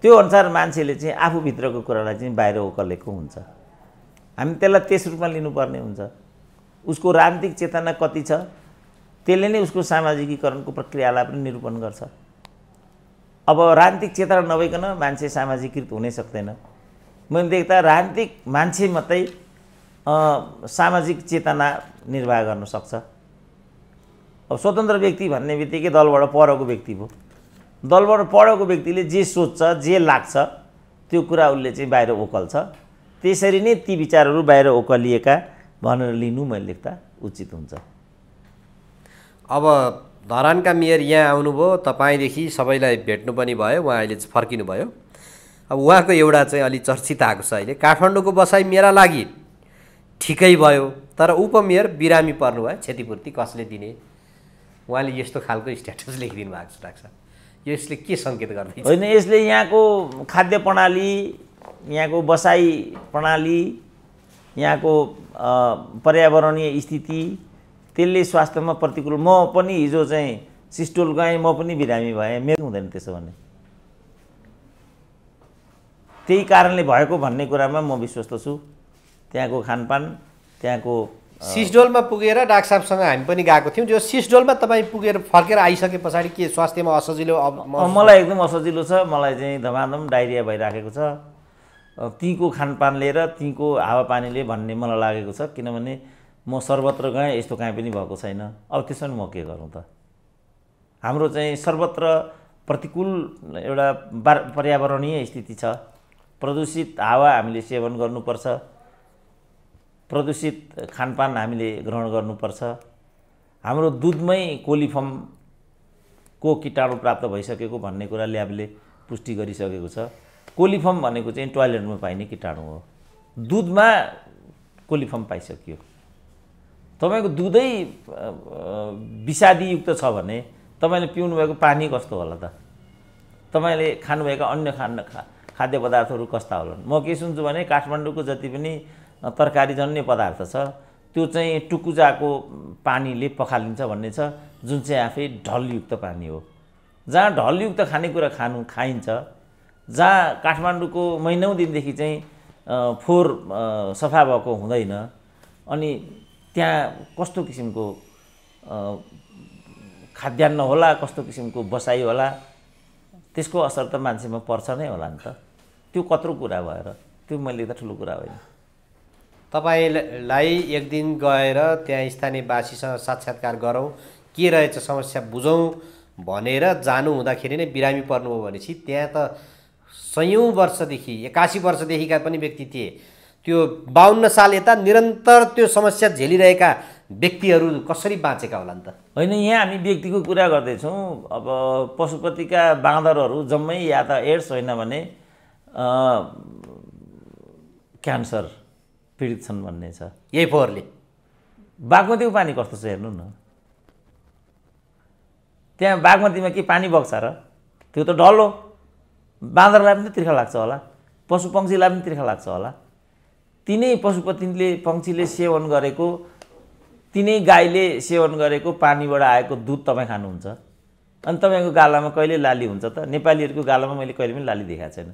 त्यो अनुसार मान्छेले चाहिँ आफूभित्रको कुरालाई चाहिँ बाहिर ओकलेको हुन्छ। हामी त्यसलाई त्यस रूपमा लिनुपर्ने हुन्छ। उसको राजनीतिक चेतना कति छ त्यसले नै उसको सामाजिकीकरणको प्रक्रियालाई पनि निरूपण गर्छ। अब राजनीतिक चेतना नभइकन मान्छे सामाजिकीकृत हुनै सक्दैन। मैले देख्दा राजनीतिक मान्छे मात्रै सामाजिक चेतना निर्वाह गर्न सक्छ। अब स्वतन्त्र व्यक्ति भन्ने बित्तिकै दलबाट परेको व्यक्ति भयो। दलबाट पढेको व्यक्तिले जे सोच्छ, जे लाग्छ त्यो कुरा उसले चाहिँ बाहिर ओकल्छ। त्यसरी नै ती विचारहरू बाहिर ओकलिएका भनेर लिनु मैले लेख्दा उचित हुन्छ। अब धरानका मेयर यहाँ आउनुभयो, तपाईँदेखि सबैलाई भेट्नु पनि भयो, उहाँ अहिले फर्किनु भयो। अब उहाँको एउटा चाहिँ अलि चर्चित आएको छ अहिले, काठमाडौँको बसाइ मेरा लागि ठिकै भयो तर उपमेयर बिरामी पर्नुभयो, क्षतिपूर्ति कसले दिने? उहाँले यस्तो खालको स्ट्याटस लेखिदिनु भएको छ। डाक्टर साहब, यसले के सङ्केत गर्दैछ? होइन, यसले यहाँको खाद्य प्रणाली, यहाँको बसाइ प्रणाली, यहाँको पर्यावरणीय स्थिति, त्यसले स्वास्थ्यमा प्रतिकूल। म पनि हिजो चाहिँ सिस्टोल गएँ, म पनि बिरामी भएँ, मेरो हुँदैन त्यसो भने। त्यही कारणले भएको भन्ने कुरामा म विश्वस्त छु। त्यहाँको खानपान, त्यहाँको सिस्डोलमा पुगेर डाक्टर साहबसँग हामी पनि गएको थियौँ। त्यो सिस्डोलमा तपाईँ पुगेर फर्केर आइसके पछाडि के स्वास्थ्यमा असजिलो? मलाई एकदम असजिलो छ। मलाई चाहिँ धमाधम डाइरिया भइराखेको छ। तीको खानपानले र तीको हावापानीले भन्ने मलाई लागेको छ। किनभने म सर्वत्र गएँ, यस्तो कहीँ पनि भएको छैन। अब त्यसमा म के गरौँ त? हाम्रो चाहिँ सर्वत्र प्रतिकूल एउटा पर्यावरणीय स्थिति छ। प्रदूषित हावा हामीले सेवन गर्नुपर्छ, प्रदूषित खानपान हामीले ग्रहण गर्नुपर्छ। हाम्रो दुधमै कोलिफर्मको कीटाणु प्राप्त भइसकेको भन्ने कुरा ल्याबले पुष्टि गरिसकेको छ। कोलिफर्म भनेको चाहिँ टोयलेटमा पाइने कीटाणु हो। दुधमा कोलिफर्म पाइसक्यो। तपाईँको दुधै विषादीयुक्त छ भने तपाईँले पिउनुभएको पानी कस्तो होला त? तपाईँले खानुभएका अन्य खाद्य पदार्थहरू कस्ता होलान्? म के सुन्छु भने काठमाडौँको जति पनि तरकारीजन्य पदार्थ छ त्यो चाहिँ टुकुजाको पानीले पखालिन्छ भन्ने छ, जुन चाहिँ आफै ढलयुक्त पानी हो। जहाँ ढलयुक्त खानेकुरा खाइन्छ, जहाँ काठमाडौँको महिनौँ दिनदेखि चाहिँ फोहोर सफा भएको हुँदैन, अनि त्यहाँ कस्तो किसिमको खाद्यान्न होला, कस्तो किसिमको बसाइ होला, त्यसको असर त मान्छेमा पर्छ नै होला नि त। त्यो कत्रो कुरा भएर, त्यो मैले त ठुलो कुरा होइन। तपाईँलाई एक दिन गएर त्यहाँ स्थानीयवासीसँग साक्षात्कार गरौँ, के रहेछ समस्या बुझौँ भनेर जानु हुँदाखेरि नै बिरामी पर्नुभयो भनेपछि त्यहाँ त सयौँ वर्षदेखि 81 वर्षदेखिका पनि व्यक्ति थिए। त्यो 52 साल यता निरन्तर त्यो समस्या झेलिरहेका व्यक्तिहरू कसरी बाँचेका होला नि त? होइन, यहाँ हामी व्यक्तिको कुरा गर्दैछौँ। अब पशुपतिका बाँदरहरू जम्मै या त एड्स होइन भने क्यान्सर पीडित छन् भन्ने छ। यही फोहोरले। बागमतीको पानी कस्तो छ हेर्नु न। त्यहाँ बागमतीमा के पानी बग्छ र? त्यो त ढल हो। बाँदरलाई पनि तिर्खा लाग्छ होला, पशुपक्षीलाई पनि तिर्खा लाग्छ होला। तिनै पशुपतिले पक्षीले सेवन गरेको तिनै गाईले सेवन गरेको पानीबाट आएको दुध तपाईँ खानुहुन्छ अनि तपाईँको गालामा कहिले लाली हुन्छ त? नेपालीहरूको गालामा मैले कहिले पनि लाली देखाएको छैन।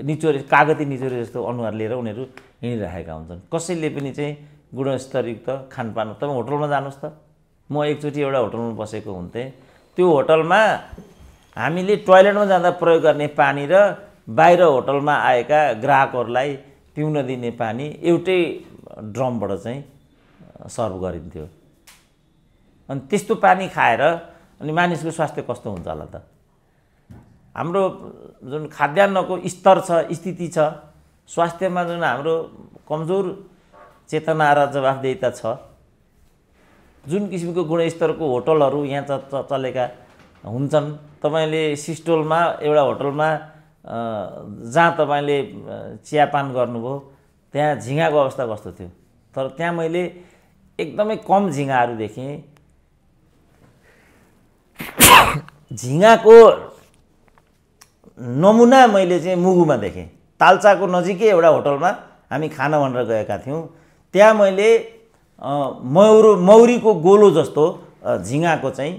निचोरे कागती निचोरे जस्तो अनुहार लिएर उनीहरू हिँडिरहेका हुन्छन्। कसैले पनि चाहिँ गुणस्तरयुक्त खानपान तपाईँ होटलमा जानुहोस् त। म एकचोटि एउटा होटलमा बसेको हुन्थेँ। त्यो होटलमा हामीले टोयलेटमा जाँदा प्रयोग गर्ने पानी र बाहिर होटलमा आएका ग्राहकहरूलाई पिउन दिने पानी एउटै ड्रमबाट चाहिँ सर्भ गरिन्थ्यो। अनि त्यस्तो पानी खाएर अनि मानिसको स्वास्थ्य कस्तो हुन्छ होला त? हाम्रो जुन खाद्यान्नको स्तर छ, स्थिति छ, स्वास्थ्यमा जुन हाम्रो कमजोर चेतना र जवाफदेहिता छ, जुन किसिमको गुणस्तरको होटलहरू यहाँ चलेका हुन्छन्, तपाईँले सिस्टोलमा एउटा होटलमा जहाँ तपाईँले चियापान गर्नुभयो त्यहाँ झिँगाको अवस्था कस्तो थियो? तर त्यहाँ मैले एकदमै कम झिँगाहरू देखेँ। झिँगाको नमुना मैले चाहिँ मुगुमा देखेँ। तालचाको नजिकै एउटा होटलमा हामी खाना भनेर गएका थियौँ। त्यहाँ मैले मौरीको गोलो जस्तो झिँगाको चाहिँ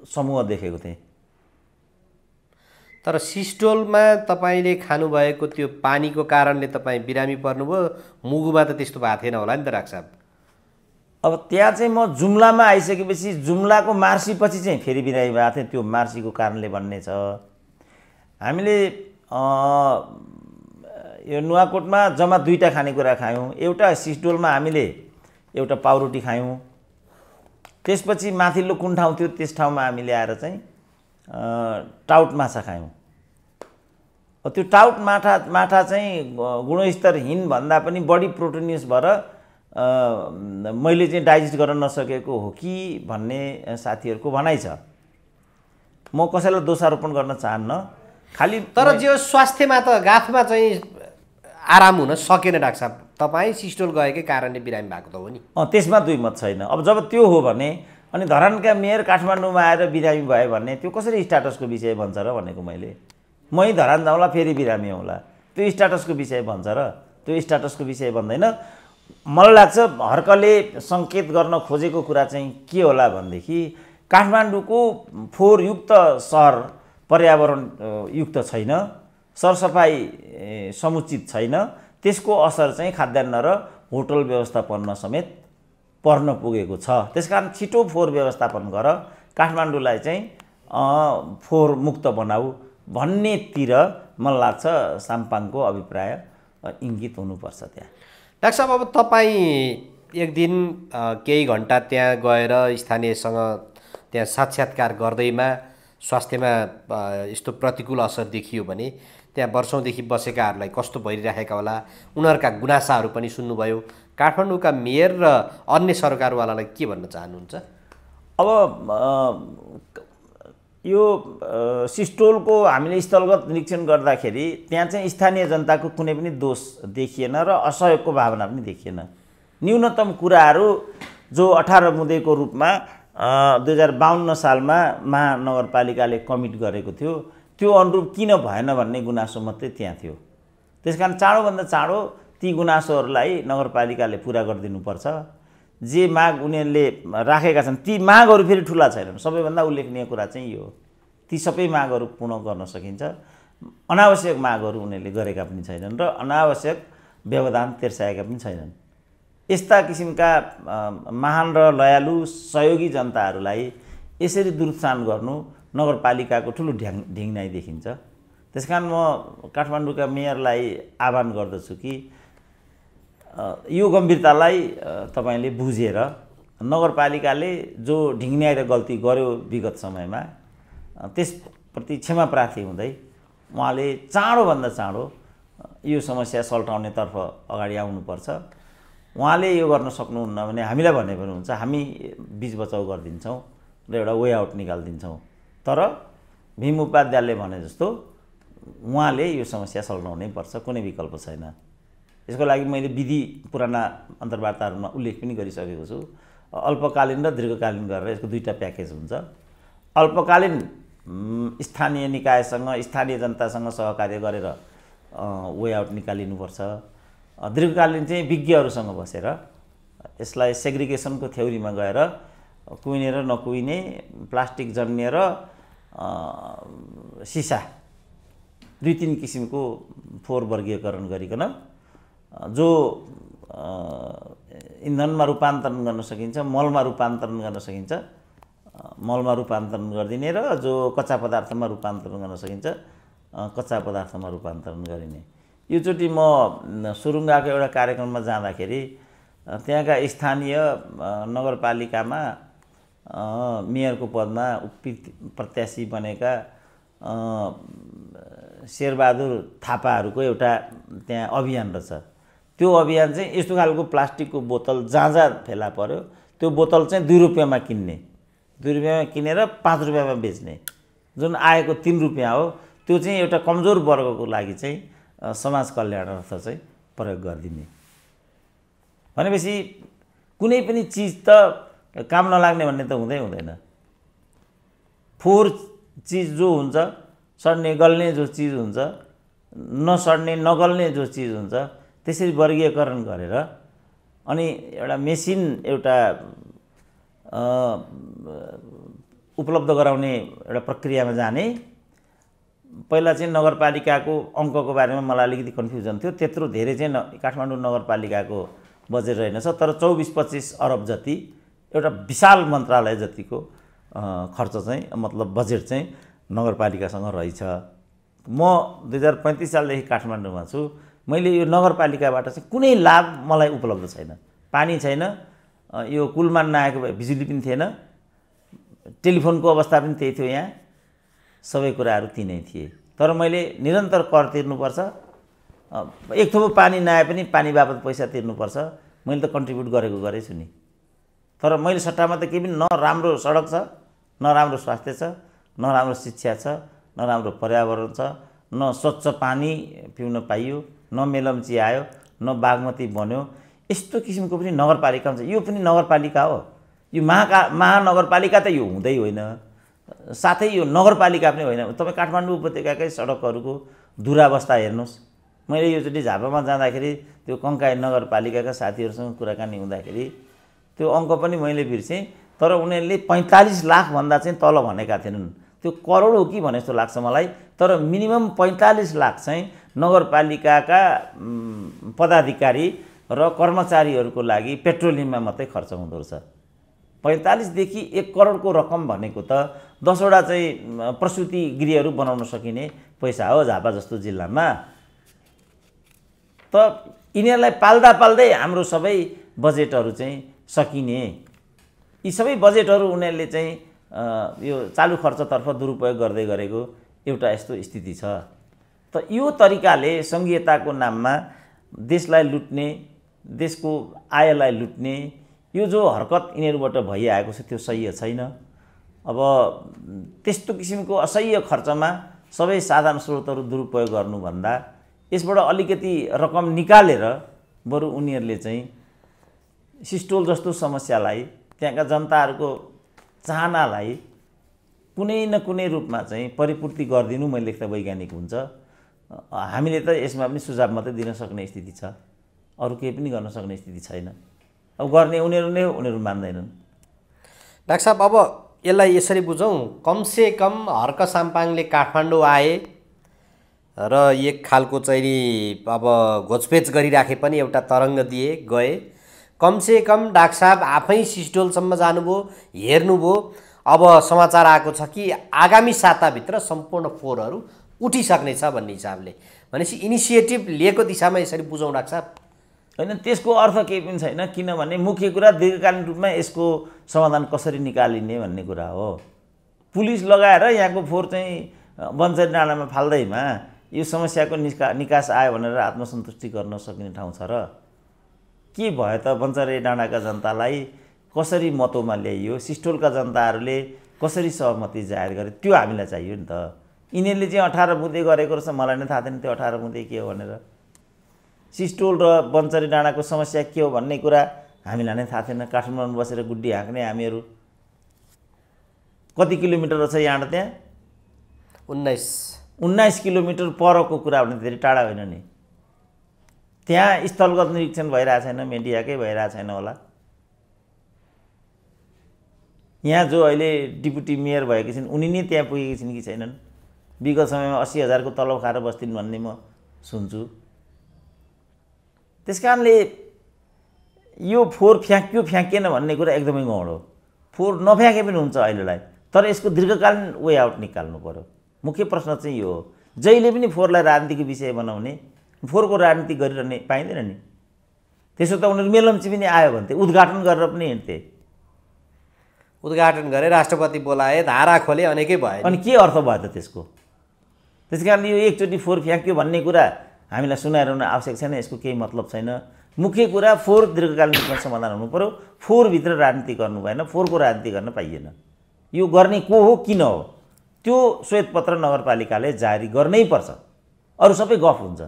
समूह देखेको थिएँ। तर सिस्टोलमा तपाईँले खानुभएको त्यो पानीको कारणले तपाईँ बिरामी पर्नुभयो, मुगुमा त त्यस्तो भएको थिएन होला नि त डाक्टर साहब? अब त्यहाँ चाहिँ म जुम्लामा आइसकेपछि जुम्लाको मार्सीपछि चाहिँ फेरि बिरामी भएको थिएँ, त्यो मार्सीको कारणले भन्ने छ। हामीले यो नुवाकोटमा जम्मा 2टा खानेकुरा खायौँ। एउटा सिस्टोलमा हामीले एउटा पाउरोटी खायौँ। त्यसपछि माथिल्लो कुन ठाउँ थियो त्यस ठाउँमा हामीले आएर चाहिँ टाउट माछा खायौँ। त्यो टाउट माछा चाहिँ गुणस्तरहीन भन्दा पनि बढी प्रोटिनियस भएर मैले चाहिँ डाइजेस्ट गर्न नसकेको हो कि भन्ने साथीहरूको भनाइ छ। म कसैलाई दोषारोपण गर्न चाहन्न। खालि तर जो स्वास्थ्यमा त गाँथमा चाहिँ आराम हुन सकेन डाक्टर साहब, तपाईँ सिस्टोल गएकै कारणले बिरामी भएको त हो नि? त्यसमा दुई मत छैन। अब जब त्यो हो भने अनि धरानका मेयर काठमाडौँमा आएर बिरामी भयो भने त्यो कसरी स्ट्याटसको विषय भन्छ र भनेको मैले। मै धरान जाउँला फेरि बिरामी आउँला, त्यो स्ट्याटसको विषय भन्छ र? त्यो स्ट्याटसको विषय भन्दैन। मलाई लाग्छ हर्कले सङ्केत गर्न खोजेको कुरा चाहिँ के होला भनेदेखि काठमाडौँको फोहोरयुक्त सहर पर्यावरण युक्त छैन, सरसफाइ समुचित छैन, त्यसको असर चाहिँ खाद्यान्न र होटल व्यवस्थापनमा समेत पर्न पुगेको छ। त्यसकारण छिटो फोहोर व्यवस्थापन गर, काठमाडौँलाई चाहिँ फोहोर मुक्त बनाऊ भन्नेतिर मलाई लाग्छ साम्पाङको अभिप्राय इङ्गित हुनुपर्छ त्यहाँ। डाक्टर साहब, अब तपाईँ एक दिन केही घन्टा त्यहाँ गएर स्थानीयसँग त्यहाँ साक्षात्कार गर्दैमा स्वास्थ्यमा यस्तो प्रतिकूल असर देखियो भने त्यहाँ वर्षौँदेखि बसेकाहरूलाई कस्तो भइरहेका होला, उनीहरूका गुनासाहरू पनि सुन्नुभयो। काठमाडौँका मेयर र अन्य सरकारवालालाई के भन्न चाहनुहुन्छ? अब यो सिस्टोलको हामीले स्थलगत निरीक्षण गर्दाखेरि त्यहाँ चाहिँ स्थानीय जनताको कुनै पनि दोष देखिएन र असहयोगको भावना पनि देखिएन। न्यूनतम कुराहरू जो 18 बुँदेको रूपमा 2052 सालमा महानगरपालिकाले कमिट गरेको थियो त्यो अनुरूप किन भएन भन्ने गुनासो मात्रै त्यहाँ थियो। त्यसकारण चाँडोभन्दा चाँडो ती गुनासोहरूलाई नगरपालिकाले पुरा गरिदिनुपर्छ। जे माग उनीहरूले राखेका छन् ती मागहरू फेरि ठुला छैनन्। सबैभन्दा उल्लेखनीय कुरा चाहिँ यो, ती सबै मागहरू पूर्ण गर्न सकिन्छ। अनावश्यक मागहरू उनीहरूले गरेका पनि छैनन् र अनावश्यक व्यवधान तिर्साएका पनि छैनन्। यस्ता किसिमका महान र लयालु सहयोगी जनताहरूलाई यसरी दुरुत्सान गर्नु नगरपालिकाको ठुलो ढिङ्नाइ देखिन्छ। त्यसकारण म काठमाडौँका मेयरलाई आह्वान गर्दछु कि यो गम्भीरतालाई तपाईले बुझेर नगरपालिकाले जो ढिङ्ग्याएर गल्ती गर्यो विगत समयमा त्यसप्रति क्षमा प्रार्थी हुँदै उहाँले चाँडोभन्दा चाँडो यो समस्या सल्टाउनेतर्फ अगाडि आउनुपर्छ। उहाँले यो गर्न सक्नुहुन्न भने हामीलाई भन्ने पनि हुन्छ, हामी बीच बचाउ गरिदिन्छौँ र एउटा वे आउट निकालिदिन्छौँ। तर भीम उपाध्यायले भने जस्तो उहाँले यो समस्या सल्टाउनै पर्छ, कुनै विकल्प छैन। यसको लागि मैले विधि पुराना अन्तर्वार्ताहरूमा उल्लेख पनि गरिसकेको छु। अल्पकालीन र दीर्घकालीन गरेर यसको 2टा प्याकेज हुन्छ। अल्पकालीन स्थानीय निकायसँग स्थानीय जनतासँग सहकार्य गरेर वे आउट निकालिनुपर्छ। दीर्घकालीन चाहिँ विज्ञहरूसँग बसेर यसलाई सेग्रिगेसनको थ्योरीमा गएर कुहिने र नकुहिने, प्लास्टिक जन्य र सिसा 2-3 किसिमको फोहोर वर्गीकरण गरिकन जो इन्धनमा रूपान्तरण गर्न सकिन्छ, मलमा रूपान्तरण गर्न सकिन्छ, मलमा रूपान्तरण गरिदिने र जो कच्चा पदार्थमा रूपान्तरण गर्न सकिन्छ कच्चा पदार्थमा रूपान्तरण गरिने। योचोटि म सुरुङ्गाको एउटा कार्यक्रममा जाँदाखेरि त्यहाँका स्थानीय नगरपालिकामा मेयरको पदमा प्रत्याशी बनेका शेरबहादुर थापाहरूको एउटा त्यहाँ अभियान रहेछ। त्यो अभियान चाहिँ यस्तो खालको प्लास्टिकको बोतल जहाँ फेला पर्यो त्यो बोतल चाहिँ 2 रुपियाँमा किन्ने, 2 रुपियाँमा किनेर 5 रुपियाँमा बेच्ने, जुन आएको 3 रुपियाँ हो त्यो चाहिँ एउटा कमजोर वर्गको लागि चाहिँ समाज कल्याणार्थ चाहिँ प्रयोग गरिदिने। भनेपछि कुनै पनि चिज त काम नलाग्ने भन्ने त हुँदैन। फोहोर चिज जो हुन्छ, सड्ने गल्ने जो चिज हुन्छ, नसड्ने नगल्ने जो चिज हुन्छ, त्यसरी वर्गीकरण गरेर अनि एउटा मेसिन एउटा उपलब्ध गराउने एउटा प्रक्रियामा जाने। पहिला चाहिँ नगरपालिकाको अङ्कको बारेमा मलाई अलिकति कन्फ्युजन थियो। त्यत्रो धेरै चाहिँ काठमाडौँ नगरपालिकाको बजेट रहेनछ, तर 24-25 अरब जति एउटा विशाल मन्त्रालय जतिको खर्च चाहिँ मतलब बजेट चाहिँ नगरपालिकासँग रहेछ। म 2035 सालदेखि काठमाडौँमा छु। मैले यो नगरपालिकाबाट चाहिँ कुनै लाभ मलाई उपलब्ध छैन। पानी छैन, यो कुलमान नआएको भए बिजुली पनि थिएन, टेलिफोनको अवस्था पनि त्यही थियो, यहाँ सबै कुराहरू तिनै थिए। तर मैले निरन्तर कर तिर्नुपर्छ, एक थोपो पानी नआए पनि पानी बापत पैसा तिर्नुपर्छ। मैले त कन्ट्रिब्युट गरेको छु नि। तर मैले सट्टामा त केही पनि न राम्रो सडक छ, न राम्रो स्वास्थ्य छ, न राम्रो शिक्षा छ, न राम्रो पर्यावरण छ, न स्वच्छ पानी पिउन पाइयो, न मेलम्ची आयो, न बागमती बन्यो। यस्तो किसिमको पनि नगरपालिका हुन्छ। यो पनि नगरपालिका हो। यो महानगरपालिका त यो हुँदै होइन, साथै यो नगरपालिका पनि होइन। तपाईँ काठमाडौँ उपत्यकाकै सडकहरूको दुरावस्था हेर्नुहोस्। मैले योचोटि झापामा जाँदाखेरि त्यो कङ्काई नगरपालिकाका साथीहरूसँग कुराकानी हुँदाखेरि त्यो अङ्क पनि मैले बिर्सेँ, तर उनीहरूले 45 लाखभन्दा चाहिँ तल भनेका थिएनन्। त्यो करोड हो कि भने जस्तो लाग्छ मलाई। तर मिनिमम 45 लाख चाहिँ नगरपालिकाका पदाधिकारी र कर्मचारीहरूको लागि पेट्रोलियममा मात्रै खर्च हुँदो रहेछ। 45 देखि 1 करोडको रकम भनेको त 10 वटा चाहिँ प्रसुति गृहहरू बनाउन सकिने पैसा हो झापा जस्तो जिल्लामा। त यिनीहरूलाई पाल्दा पाल्दै हाम्रो सबै बजेटहरू चाहिँ सकिने। यी सबै बजेटहरू उनीहरूले चाहिँ यो चालु खर्चतर्फ दुरुपयोग गर्दै गरेको एउटा यस्तो स्थिति छ। त यो तरिकाले सङ्घीयताको नाममा देशलाई लुट्ने, देशको आयलाई लुट्ने यो जो हरकत यिनीहरूबाट भइआएको छ त्यो सही छैन। अब त्यस्तो किसिमको असह्य खर्चमा सबै साधारण स्रोतहरू दुरुपयोग गर्नुभन्दा यसबाट अलिकति रकम निकालेर बरु उनीहरूले चाहिँ सिस्टोल जस्तो समस्यालाई, त्यहाँका जनताहरूको चाहनालाई कुनै न कुनै रूपमा चाहिँ परिपूर्ति गरिदिनु मैले लेख्दा वैज्ञानिक हुन्छ। हामीले त यसमा पनि सुझाव मात्रै दिन सक्ने स्थिति छ, अरू केही पनि गर्न सक्ने स्थिति छैन। अब गर्ने उनीहरू नै हो, उनीहरू मान्दैनन्। डाक्टर साहब, अब यसलाई यसरी बुझौँ, कमसे कम हर्क साम्पाङले काठमाडौँ आए र एक खालको चाहिँ अब घोचपेच गरिराखे पनि एउटा तरङ्ग दिए गए। कमसे कम डाक्टर साहब आफै सिस्टोलसम्म जानुभयो, हेर्नुभयो। अब समाचार आएको छ कि आगामी साताभित्र सम्पूर्ण फोहोरहरू उठिसक्नेछ भन्ने हिसाबले। भनेपछि इनिसिएटिभ लिएको दिशामा यसरी बुझौँ डाक्टर साहब। होइन, त्यसको अर्थ केही पनि छैन। किनभने मुख्य कुरा दीर्घकालीन रूपमा यसको समाधान कसरी निकालिने भन्ने कुरा हो। पुलिस लगाएर यहाँको फोहोर चाहिँ बन्चरी डाँडामा फाल्दैमा यो समस्याको निकास आयो भनेर आत्मसन्तुष्टि गर्न सकिने ठाउँ छ र? के भयो त? बन्चरी डाँडाका जनतालाई कसरी मतोमा ल्याइयो, सिस्टोलका जनताहरूले कसरी सहमति जाहेर गरे, त्यो हामीलाई चाहियो नि त। यिनीहरूले चाहिँ 18 बुँदे गरेको रहेछ, मलाई नै थाहा थिएन त्यो 18 बुँदे के हो भनेर। सिस्टोल र बन्चरी डाँडाको समस्या के हो भन्ने कुरा हामीलाई नै थाहा थिएन। काठमाडौँमा बसेर गुड्डी हाँक्ने हामीहरू। कति किलोमिटर रहेछ यहाँ त्यहाँ? 19 किलोमिटर परको कुरा भने धेरै टाढा होइन नि। त्यहाँ स्थलगत निरीक्षण भइरहेको छैन, मिडियाकै भइरहेको छैन होला। यहाँ जो अहिले डिप्युटी मेयर भएकी छिन् उनी नै त्यहाँ पुगेकी छिन् कि छैनन्? विगत समयमा 80,000 को तलब खाएर बस्थिन् भन्ने म सुन्छु। त्यसकारणले यो फोहोर फ्याँक्यो फ्याँकिएन भन्ने कुरा एकदमै गौण हो। फोहोर नफ्याँके पनि हुन्छ अहिलेलाई, तर यसको दीर्घकालीन वे आउट निकाल्नु पर्यो। मुख्य प्रश्न चाहिँ यो हो। जहिले पनि फोहोरलाई राजनीतिको विषय बनाउने, फोहोरको राजनीति गरिरहने पाइँदैन नि। त्यसो त उनीहरू मेलम्ची पनि आयो भने चाहिँ उद्घाटन गरेर पनि हिँड्थे। उद्घाटन गरे, राष्ट्रपति बोलाए, धारा खोले, अनेकै भयो। अनि के अर्थ भयो त त्यसको? त्यसकारण यो एकचोटि फोहोर फ्याँक्यो भन्ने कुरा हामीलाई सुनाइरहनु आवश्यक छैन, यसको केही मतलब छैन। मुख्य कुरा फोहोर दीर्घकालीन रूपमा समाधान हुनु पर्यो। फोहोरभित्र राजनीति गर्नु भएन, फोहोरको राजनीति गर्न पाइएन। यो गर्ने को हो किन हो त्यो श्वेतपत्र नगरपालिकाले जारी गर्नै पर्छ। अरू सबै गफ हुन्छ।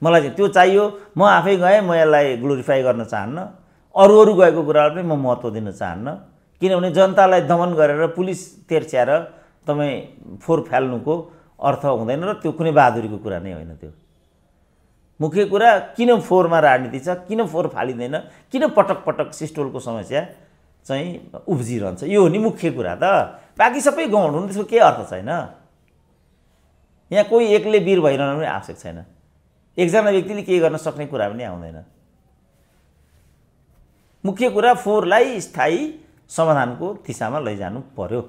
मलाई चाहिँ त्यो चाहियो। म आफै गएँ, म यसलाई ग्लोरिफाई गर्न चाहन्न। अरू गएको कुरालाई पनि म महत्त्व दिन चाहन्न। किनभने जनतालाई दमन गरेर पुलिस तेर्स्याएर तपाईँ फोहोर फाल्नुको अर्थ हुँदैन र त्यो कुनै बहादुरीको कुरा नै होइन। त्यो मुख्य कुरा किन फोहोरमा राजनीति छ, किन फोहोर फालिँदैन, किन पटक पटक सिस्टोलको समस्या चाहिँ उब्जिरहन्छ, यो हो नि मुख्य कुरा त। बाँकी सबै गौण हुनु, त्यसको केही अर्थ छैन। यहाँ कोही एकले वीर भइरहनु पनि आवश्यक छैन। एकजना व्यक्तिले केही गर्न सक्ने कुरा पनि आउँदैन। मुख्य कुरा फोहोरलाई स्थायी समाधानको दिशामा लैजानु पर्यो।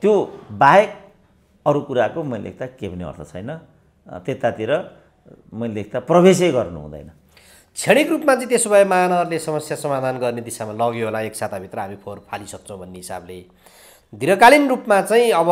त्यो बाहेक अरू कुराको मैले लेख्दा केही पनि अर्थ छैन। त्यतातिर मैले लेख्दा प्रवेशै गर्नु हुँदैन। क्षणिक रूपमा चाहिँ त्यसो भए महानगरले समस्या समाधान गर्ने दिशामा लग्यो होला, एक साताभित्र हामी फोहोर फालिसक्छौँ भन्ने हिसाबले। दीर्घकालीन रूपमा चाहिँ अब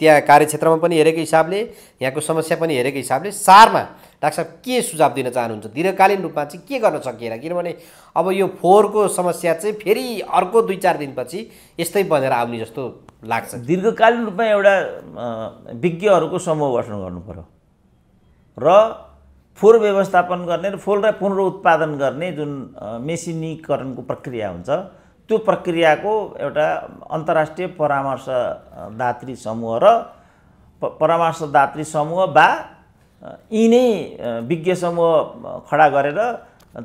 त्यहाँ कार्यक्षेत्रमा पनि हेरेको हिसाबले, यहाँको समस्या पनि हेरेको हिसाबले, सारमा डाक्टर साहब के सुझाव दिन चाहनुहुन्छ? दीर्घकालीन रूपमा चाहिँ के गर्न सकिएला? किनभने अब यो फोहोरको समस्या चाहिँ फेरि अर्को 2-4 दिनपछि यस्तै बनेर आउने जस्तो लाग्छ। दीर्घकालीन रूपमा एउटा विज्ञहरूको समूह गठन गर्नु पर्यो र फोहोर व्यवस्थापन गर्ने र फोहोरलाई पुनरुत्पादन गर्ने जुन मेसिनीकरणको प्रक्रिया हुन्छ त्यो प्रक्रियाको एउटा अन्तर्राष्ट्रिय परामर्शदात्री समूह र परामर्शदात्री समूह बा यिनै विज्ञ समूह खडा गरेर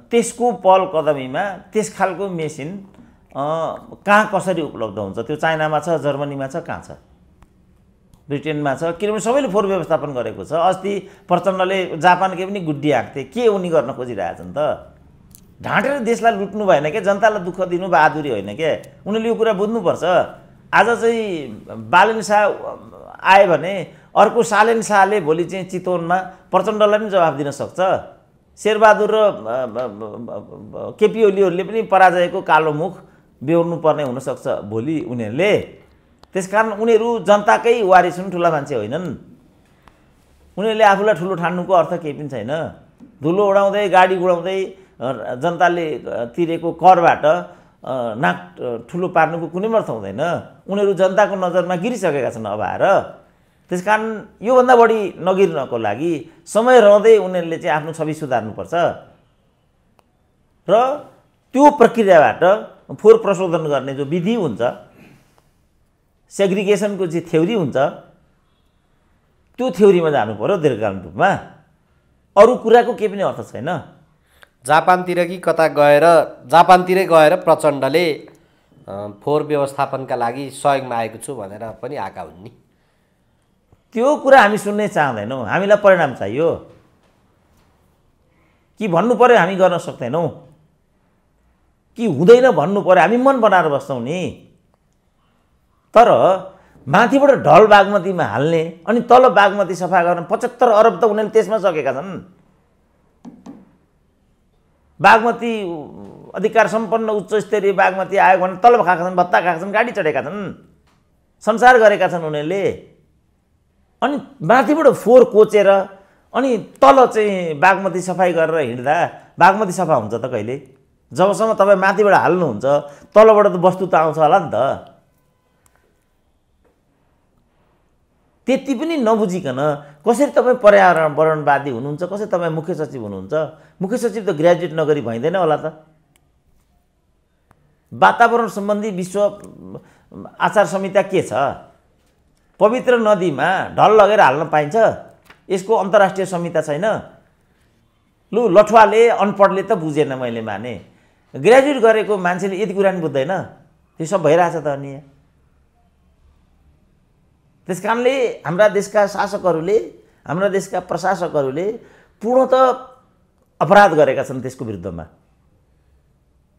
त्यसको पहल कदमीमा त्यस खालको मेसिन कहाँ कसरी उपलब्ध हुन्छ? त्यो चाइनामा छ, जर्मनीमा छ, कहाँ छ? ब्रिटेनमा छ। किनभने सबैले फोहोर व्यवस्थापन गरेको छ। अस्ति प्रचण्डले जापानकै पनि गुड्डी हाँक्थे। के उनी गर्न खोजिरहेछन् त? ढाँटेर देशलाई लुट्नु भएन क्या, जनतालाई दुःख दिनु बहादुरी होइन क्या। उनीहरूले यो कुरा बुझ्नुपर्छ। आज चाहिँ बालेन शाह आए भने अर्को सालेन शाहले भोलि चाहिँ चितवनमा प्रचण्डलाई पनि जवाफ दिन सक्छ। शेरबहादुर र केपी ओलीहरूले पनि पराजयको कालो मुख बेहोर्नु पर्ने हुनसक्छ भोलि उनीहरूले। त्यसकारण उनीहरू जनताकै वारिस हुन्, ठुला मान्छे होइनन्। उनीहरूले आफूलाई ठुलो ठान्नुको अर्थ केही पनि छैन। धुलो उडाउँदै, गाडी गुडाउँदै जनताले तिरेको करबाट नाक ठुलो पार्नुको कुनै अर्थ हुँदैन। उनीहरू जनताको नजरमा गिरिसकेका छन् अब आएर। त्यसकारण योभन्दा बढी नगिर्नको लागि समय रहँदै उनीहरूले चाहिँ आफ्नो छवि सुधार्नुपर्छ र त्यो प्रक्रियाबाट फोहोर प्रशोधन गर्ने जो विधि हुन्छ, सेग्रिगेसनको जे थ्योरी हुन्छ, त्यो थ्योरीमा जानु पर्यो दीर्घकालीन रूपमा। अरू कुराको केही पनि अर्थ छैन। जापानतिर कि कता गएर, जापानतिरै गएर प्रचण्डले फोहोर व्यवस्थापनका लागि सहयोगमा आएको छु भनेर पनि आएका हुन् नि। त्यो कुरा हामी सुन्नै चाहँदैनौँ। हामीलाई परिणाम चाहियो कि भन्नु पर्यो हामी गर्न सक्दैनौँ, कि हुँदैन भन्नु पर्यो हामी मन बनाएर बस्छौँ नि। तर माथिबाट ढल बागमतीमा हाल्ने अनि तल बागमती सफा गर्न 75 अरब त उनीहरूले त्यसमा सकेका छन्। बागमती अधिकार सम्पन्न उच्च स्तरीय बागमती आयो भने तलब खाएका छन्, भत्ता खाएका छन्, गाडी चढेका छन्, संसार गरेका छन् उनीहरूले। अनि माथिबाट फोहोर कोचेर अनि तल चाहिँ बागमती सफाइ गरेर हिँड्दा बागमती सफा हुन्छ त कहिले? जबसम्म तपाईँ माथिबाट हाल्नुहुन्छ तलबाट त वस्तु त आउँछ होला नि त। त्यति पनि नबुझिकन कसरी तपाईँ पर्यावरणवादी हुनुहुन्छ, कसरी तपाईँ मुख्य सचिव हुनुहुन्छ? मुख्य सचिव त ग्रेजुएट नगरी भइँदैन होला त। वातावरण सम्बन्धी विश्व आचार संहिता के छ? पवित्र नदीमा ढल लगेर हाल्न पाइन्छ? यसको अन्तर्राष्ट्रिय संहिता छैन? लु लठुवाले अनपढले त बुझेन मैले माने, ग्रेजुएट गरेको मान्छेले यति कुरा नि बुझ्दैन, त्यो सब भइरहेछ त अनि। त्यस कारणले हाम्रा देशका शासकहरूले, हाम्रा देशका प्रशासकहरूले पूर्णतः अपराध गरेका छन् त्यसको विरुद्धमा।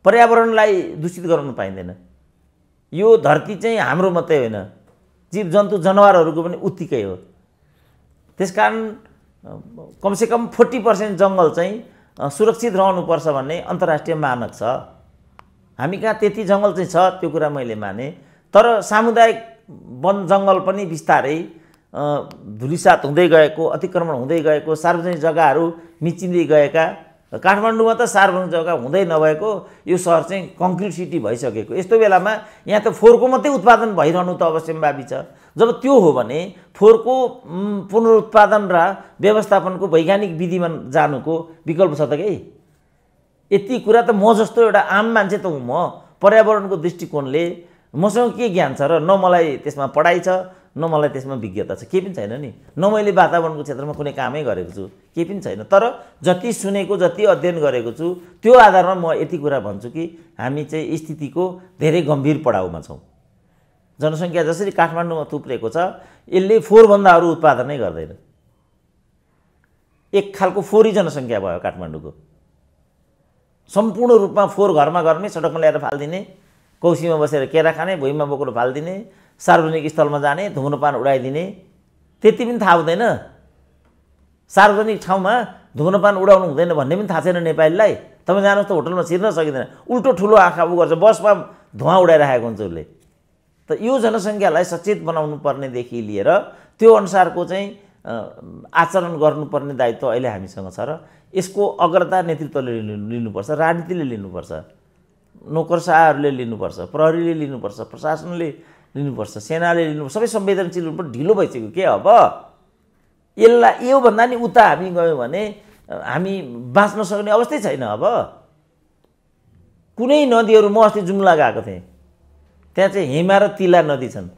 पर्यावरणलाई दूषित गराउनु पाइँदैन। यो धरती चाहिँ हाम्रो मात्रै होइन, जीवजन्तु जनवारहरूको पनि उत्तिकै हो। त्यसकारण कमसेकम 40% जङ्गल चाहिँ सुरक्षित रहनुपर्छ भन्ने अन्तर्राष्ट्रिय मानक छ। हामी कहाँ त्यति जङ्गल चाहिँ छ, त्यो कुरा मैले माने। तर सामुदायिक वन जङ्गल पनि बिस्तारै धुलिसात हुँदै गएको, अतिक्रमण हुँदै गएको, सार्वजनिक जग्गाहरू मिचिँदै गएका। काठमाडौँमा त सार्वजनिक जग्गा हुँदै नभएको यो सहर चाहिँ कङ्क्रिट सिटी भइसकेको। यस्तो बेलामा यहाँ त फोहोरको मात्रै उत्पादन भइरहनु त अवश्यम्भावी छ। जब त्यो हो भने फोहोरको पुनरुत्पादन र व्यवस्थापनको वैज्ञानिक विधिमा जानुको विकल्प छ त के? यति कुरा त म जस्तो एउटा आम मान्छे त हुँ, म पर्यावरणको दृष्टिकोणले मसँग के ज्ञान छ र न मलाई त्यसमा पढाइ छ, न मलाई त्यसमा विज्ञता छ, केही पनि छैन नि। न मैले वातावरणको क्षेत्रमा कुनै कामै गरेको छु, केही पनि छैन। तर जति सुनेको, जति अध्ययन गरेको छु, त्यो आधारमा म यति कुरा भन्छु कि हामी चाहिँ स्थितिको धेरै गम्भीर पडाउमा छौँ। जनसङ्ख्या जसरी काठमाडौँमा थुप्रेको छ, यसले फोहोरभन्दा अरू उत्पादनै गर्दैन। एक खालको फोहोरी जनसङ्ख्या भयो काठमाडौँको। सम्पूर्ण रूपमा फोहोर घरमा घरमै सडकमा ल्याएर फालिदिने, कौसीमा बसेर केरा खाने, भुइँमा बोकेर फालिदिने, सार्वजनिक स्थलमा जाने, धुम्रपान उडाइदिने, त्यति पनि थाहा हुँदैन। सार्वजनिक ठाउँमा धुम्रपान उडाउनु हुँदैन भन्ने पनि थाहा छैन नेपालीलाई। तपाईँ जानुहोस् त होटलमा छिर्न सकिँदैन, उल्टो ठुलो आँखा उ गर्छ, बसमा धुवा उडाइरहेको हुन्छ उसले। त यो जनसङ्ख्यालाई सचेत बनाउनु पर्नेदेखि लिएर त्यो अनुसारको चाहिँ आचरण गर्नुपर्ने दायित्व अहिले हामीसँग छ र यसको अग्रता नेतृत्वले लिनुपर्छ, राजनीतिले लिनुपर्छ, नोकरशाहहरूले लिनुपर्छ, प्रहरीले लिनुपर्छ, प्रशासनले लिनुपर्छ, सेनाले लिनुपर्छ। सबै संवेदनशील रूपमा ढिलो भइसक्यो के अब? यसलाई योभन्दा नि उता हामी गयौँ भने हामी बाँच्न सक्ने अवस्थै छैन। अब कुनै नदीहरू, म अस्ति जुम्ला गएको थिएँ, त्यहाँ चाहिँ हिमा र तिला नदी छन्।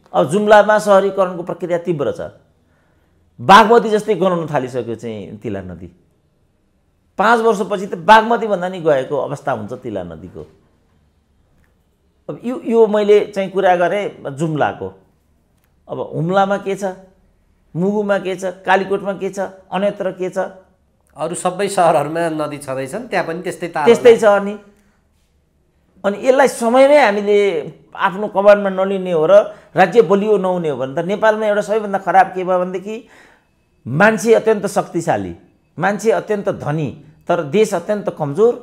अब जुम्लामा सहरीकरणको प्रक्रिया तीव्र छ, बागमती जस्तै गनाउन थालिसक्यो चाहिँ तिला नदी। 5 वर्षपछि त बागमती भन्दा नि गएको अवस्था हुन्छ तिला नदीको। अब यो मैले चाहिँ कुरा गरेँ जुम्लाको। अब हुम्लामा के छ, मुगुमा के छ, कालीकोटमा के छ, अन्यत्र के छ? अरू सबै सहरहरूमा नदी छँदैछन्, त्यहाँ पनि त्यस्तै छ। अनि यसलाई समयमै हामीले आफ्नो कमान्डमा नलिने हो र राज्य बलियो नहुने हो भने त नेपालमा एउटा सबैभन्दा खराब के भयो भनेदेखि मान्छे अत्यन्त शक्तिशाली, मान्छे अत्यन्त धनी, तर देश अत्यन्त कमजोर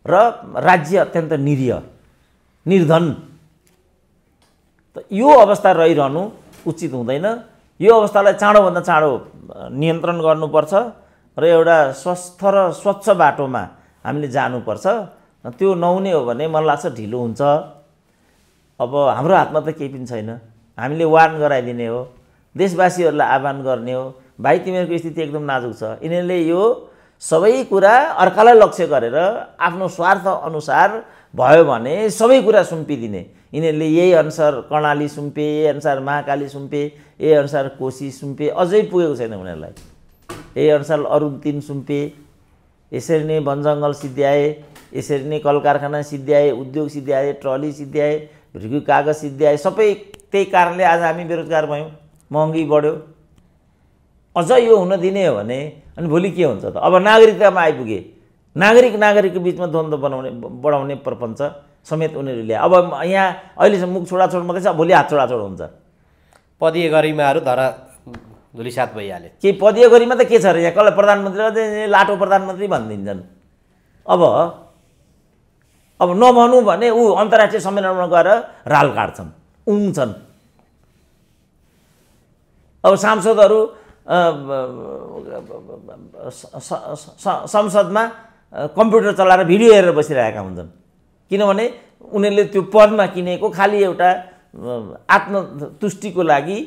र राज्य अत्यन्त निरीह, निर्धन। त यो अवस्था रहिरहनु उचित हुँदैन। यो अवस्थालाई चाँडोभन्दा चाँडो नियन्त्रण गर्नुपर्छ र एउटा स्वस्थ र स्वच्छ बाटोमा हामीले जानुपर्छ। त्यो नहुने हो भने मलाई लाग्छ ढिलो हुन्छ। अब हाम्रो हातमा त केही पनि छैन, हामीले वार्न गराइदिने हो, देशवासीहरूलाई आह्वान गर्ने हो, भाइ तिमीहरूको स्थिति एकदम नाजुक छ। यिनीहरूले यो सबै कुरा अर्कालाई लक्ष्य गरेर आफ्नो स्वार्थ अनुसार भयो भने सबै कुरा सुम्पिदिने। यिनीहरूले यही अनुसार कर्णाली सुम्पे, यही अनुसार महाकाली सुम्पे, यही अनुसार कोशी सुम्पे, अझै पुगेको छैन उनीहरूलाई। यही अनुसार अरुण 3 सुम्पे, यसरी नै वनजङ्गल सिद्ध्याए, यसरी नै कल कारखाना सिद्ध्याए, उद्योग सिद्ध्याए, ट्रली सिद्ध्याए, भृगु कागज सिद्ध्याए। सबै त्यही कारणले आज हामी बेरोजगार भयौँ, महँगी बढ्यो। अझ यो हुन दिने हो भने अनि भोलि के हुन्छ त? अब नागरिकतामा आइपुगे, नागरिकको बिचमा द्वन्द्व बढाउने प्रपञ्च समेत उनीहरूले। अब यहाँ अहिलेसम्म मुख छोडाछोड मात्रै छ, भोलि हात छोडाछोड हुन्छ। पदीय गरिमाहरू धरा धुलिसात भइहाल्यो। के पदीय गरिमा त के छ र? यहाँ कसलाई प्रधानमन्त्री लाटो प्रधानमन्त्री भनिदिन्छन्। अब नभनौँ भने ऊ अन्तर्राष्ट्रिय सम्मेलनमा गएर राल काट्छन्, उङछन्। अब सांसदहरू संसदमा कम्प्युटर चलाएर भिडियो हेरेर बसिरहेका हुन्छन्, किनभने उनीहरूले त्यो पदमा किनेको खालि एउटा आत्मतुष्टिको लागि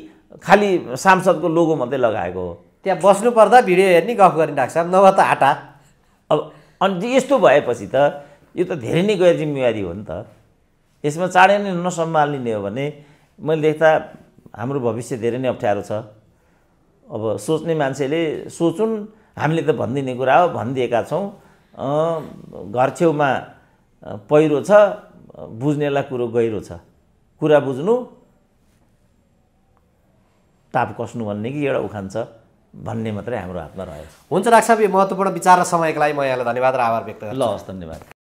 खालि सांसदको लोगो मात्रै लगाएको हो। त्यहाँ बस्नु पर्दा भिडियो हेर्ने गफ गरिरहेको छ, नभए त आटा। अब अनि यस्तो भएपछि त यो त धेरै नै गैर जिम्मेवारी हो नि त। यसमा चाँडै नै नसम्हालिने हो भने मैले देख्दा हाम्रो भविष्य धेरै नै अप्ठ्यारो छ। अब सोच्ने मान्छेले सोचुन्, हामीले त भनिदिने कुरा हो, भनिदिएका छौँ। घर छेउमा पहिरो छ, बुझ्नेलाई कुरो गहिरो छ, कुरा बुझ्नु टाप कस्नु भन्ने कि एउटा उखान छ भन्ने मात्रै हाम्रो हातमा रह्यो। हुन्छ डाक्टर साहब, यो महत्त्वपूर्ण विचार र समयको लागि म यहाँलाई धन्यवाद र आभार व्यक्त गर्छु। ल हस्, धन्यवाद।